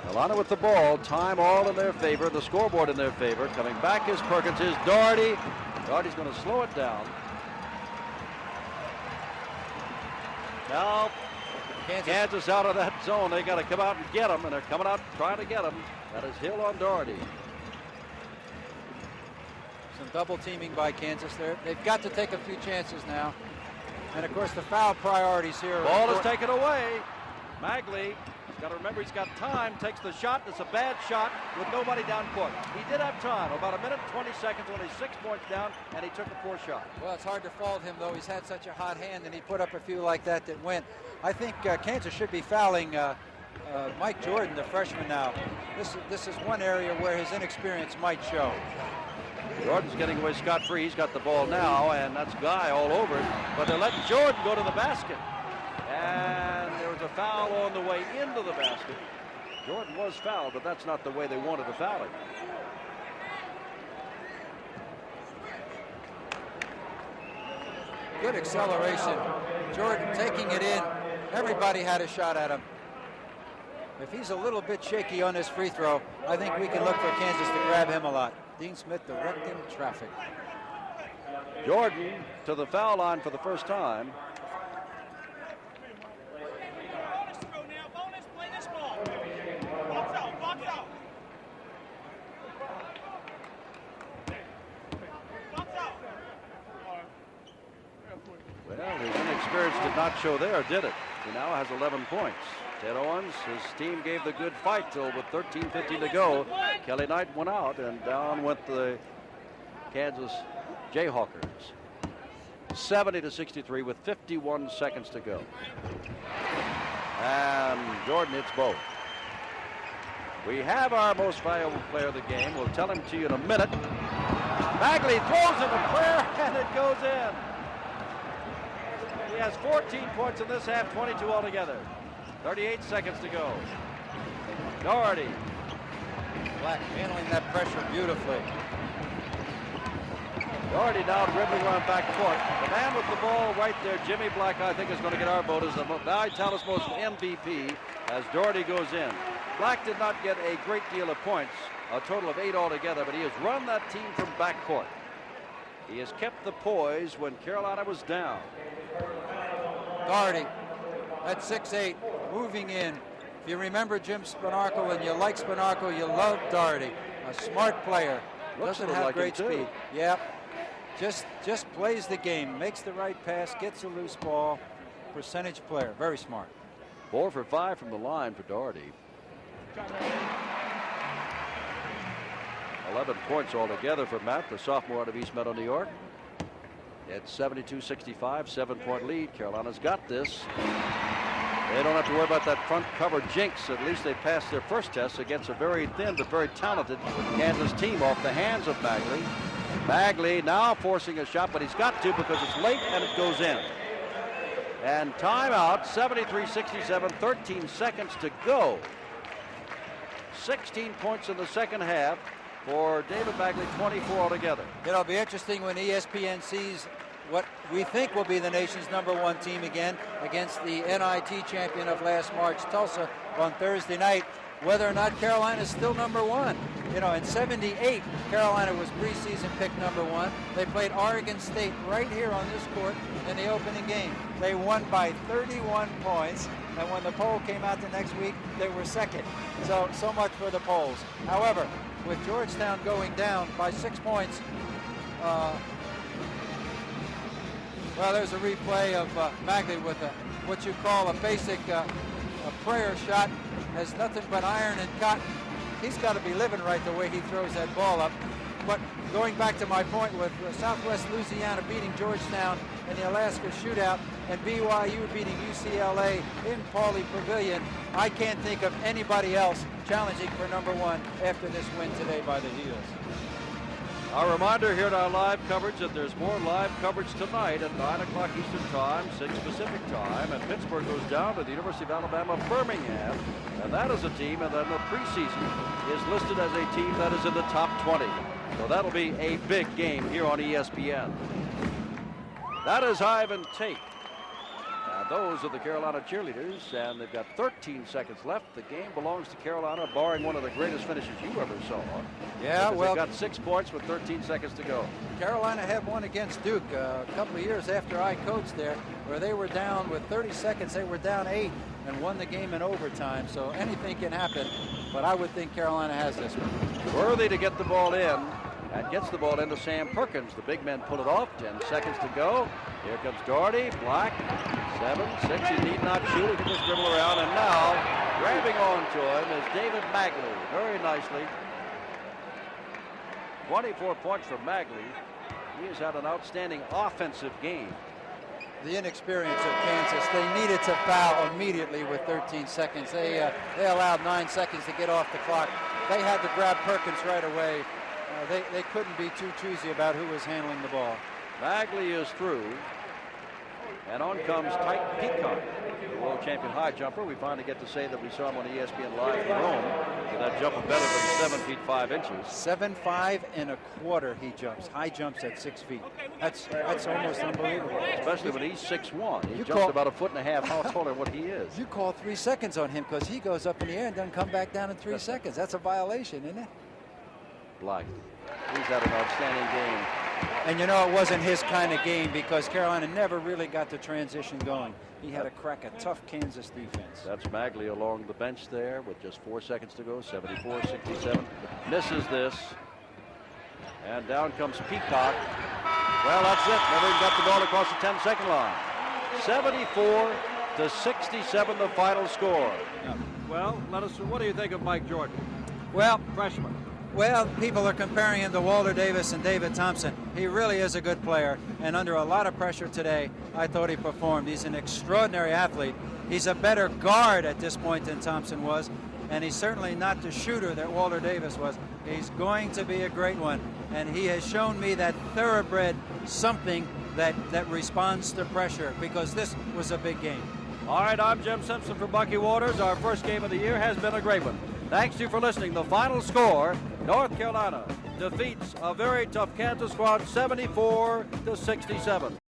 Carolina with the ball, time all in their favor, the scoreboard in their favor. Coming back is Perkins, is Doherty. Doherty's going to slow it down. Now, Kansas out of that zone. They got to come out and get them, and they're coming out trying to get them. That is Hill on Doherty. Some double teaming by Kansas there. They've got to take a few chances now. And of course the foul priorities here. Ball is taken away. Magley, got to remember he's got time, takes the shot. It's a bad shot with nobody down court. He did have time, about a minute 20 seconds, only 6 points down, and he took a poor shot. Well, it's hard to fault him, though. He's had such a hot hand, and he put up a few like that went. I think Kansas should be fouling Mike Jordan, the freshman now. This is one area where his inexperience might show. Jordan's getting away scot-free. He's got the ball now, and that's Guy all over it. But they're letting Jordan go to the basket. And there was a foul on the way into the basket. Jordan was fouled, but that's not the way they wanted to foul him. Good acceleration. Jordan taking it in. Everybody had a shot at him. If he's a little bit shaky on his free throw, I think we can look for Kansas to grab him a lot. Dean Smith directing traffic. Jordan to the foul line for the first time. Well, his inexperience did not show there, did it? He now has 11 points. Ted Owens, his team gave the good fight till with 13:50 to go. Kelly Knight went out, and down went the Kansas Jayhawkers. 70-63 with 51 seconds to go. And Jordan hits both. We have our most valuable player of the game. We'll tell him to you in a minute. Bagley throws it to Claire, and it goes in. He has 14 points in this half, 22 altogether. 38 seconds to go. Doherty. Black handling that pressure beautifully. Doherty now dribbling around back court. The man with the ball right there, Jimmy Black, I think is going to get our vote as the Valley-Talis Most MVP as Doherty goes in. Black did not get a great deal of points, a total of 8 altogether, but he has run that team from back court. He has kept the poise when Carolina was down. Doherty at 6'8", moving in. If you remember Jim Spanarkel and you like Spanarkel, you love Doherty. A smart player. Doesn't have like great him too. speed. Yep. Just plays the game, makes the right pass, gets a loose ball. Percentage player, very smart. 4 for 5 from the line for Doherty. 11 points altogether for Matt, the sophomore out of East Meadow, New York. It's 72-65, 7-point lead. Carolina's got this. They don't have to worry about that front cover jinx. At least they passed their first test against a very thin but very talented Kansas team off the hands of Bagley. Bagley now forcing a shot, but he's got to because it's late and it goes in. And timeout, 73-67, 13 seconds to go. 16 points in the second half for David Bagley, 24 altogether. It'll be interesting when ESPN sees what we think will be the nation's #1 team again against the NIT champion of last March, Tulsa, on Thursday night, whether or not Carolina is still #1. You know, in '78, Carolina was preseason pick #1. They played Oregon State right here on this court in the opening game. They won by 31 points, and when the poll came out the next week, they were second. So much for the polls. However, with Georgetown going down by 6 points, well, there's a replay of Bagley with what you call a basic a prayer shot. Has nothing but iron and cotton. He's got to be living right the way he throws that ball up. But going back to my point with Southwest Louisiana beating Georgetown in the Alaska shootout and BYU beating UCLA in Pauley Pavilion, I can't think of anybody else challenging for #1 after this win today by the Heels. Our reminder here at our live coverage that there's more live coverage tonight at 9 o'clock Eastern Time, 6 Pacific Time, and Pittsburgh goes down to the University of Alabama, Birmingham, and that is a team, and then the preseason is listed as a team that is in the top 20. So that'll be a big game here on ESPN. That is Ivan Tate. Those are the Carolina cheerleaders, and they've got 13 seconds left. The game belongs to Carolina, barring one of the greatest finishes you ever saw. Yeah, well, they've got 6 points with 13 seconds to go. Carolina had one against Duke a couple of years after I coached there, where they were down with 30 seconds. They were down 8 and won the game in overtime. So anything can happen, but I would think Carolina has this one. Worthy to get the ball in, and gets the ball into Sam Perkins. The big men pull it off. 10 seconds to go. Here comes Doherty. Black. 7, 6. He need not shoot. He can just dribble around. And now, grabbing onto him is David Bagley. Very nicely. 24 points for Bagley. He has had an outstanding offensive game. The inexperience of Kansas. They needed to foul immediately with 13 seconds. They allowed 9 seconds to get off the clock. They had to grab Perkins right away. They couldn't be too choosy about who was handling the ball. Bagley is through. And on comes Tyke Peacock, the world champion high jumper. We finally get to say that we saw him on ESPN Live in Rome. With that jump of better than 7 feet 5 inches. 7'5" and a quarter he jumps. High jumps at 6 feet. That's almost unbelievable. Especially when he's 6'1". He jumps about 1.5 feet taller than what he is. You call 3 seconds on him because he goes up in the air and doesn't come back down in 3 seconds. That's a violation, isn't it? Black. He's had an outstanding game. And you know, it wasn't his kind of game because Carolina never really got the transition going. He had to crack a tough Kansas defense. That's Bagley along the bench there with just 4 seconds to go. 74-67. Misses this. And down comes Peacock. Well, that's it. Never even got the ball across the 10-second line. to 67, the final score. Well, what do you think of Mike Jordan? Well, Freshman. Well, people are comparing him to Walter Davis and David Thompson. He really is a good player, and under a lot of pressure today, I thought he performed. He's an extraordinary athlete. He's a better guard at this point than Thompson was, and he's certainly not the shooter that Walter Davis was. He's going to be a great one, and he has shown me that thoroughbred something that responds to pressure, because this was a big game. All right, I'm Jim Simpson for Bucky Waters. Our first game of the year has been a great one. Thanks to you for listening. The final score, North Carolina defeats a very tough Kansas squad 74 to 67.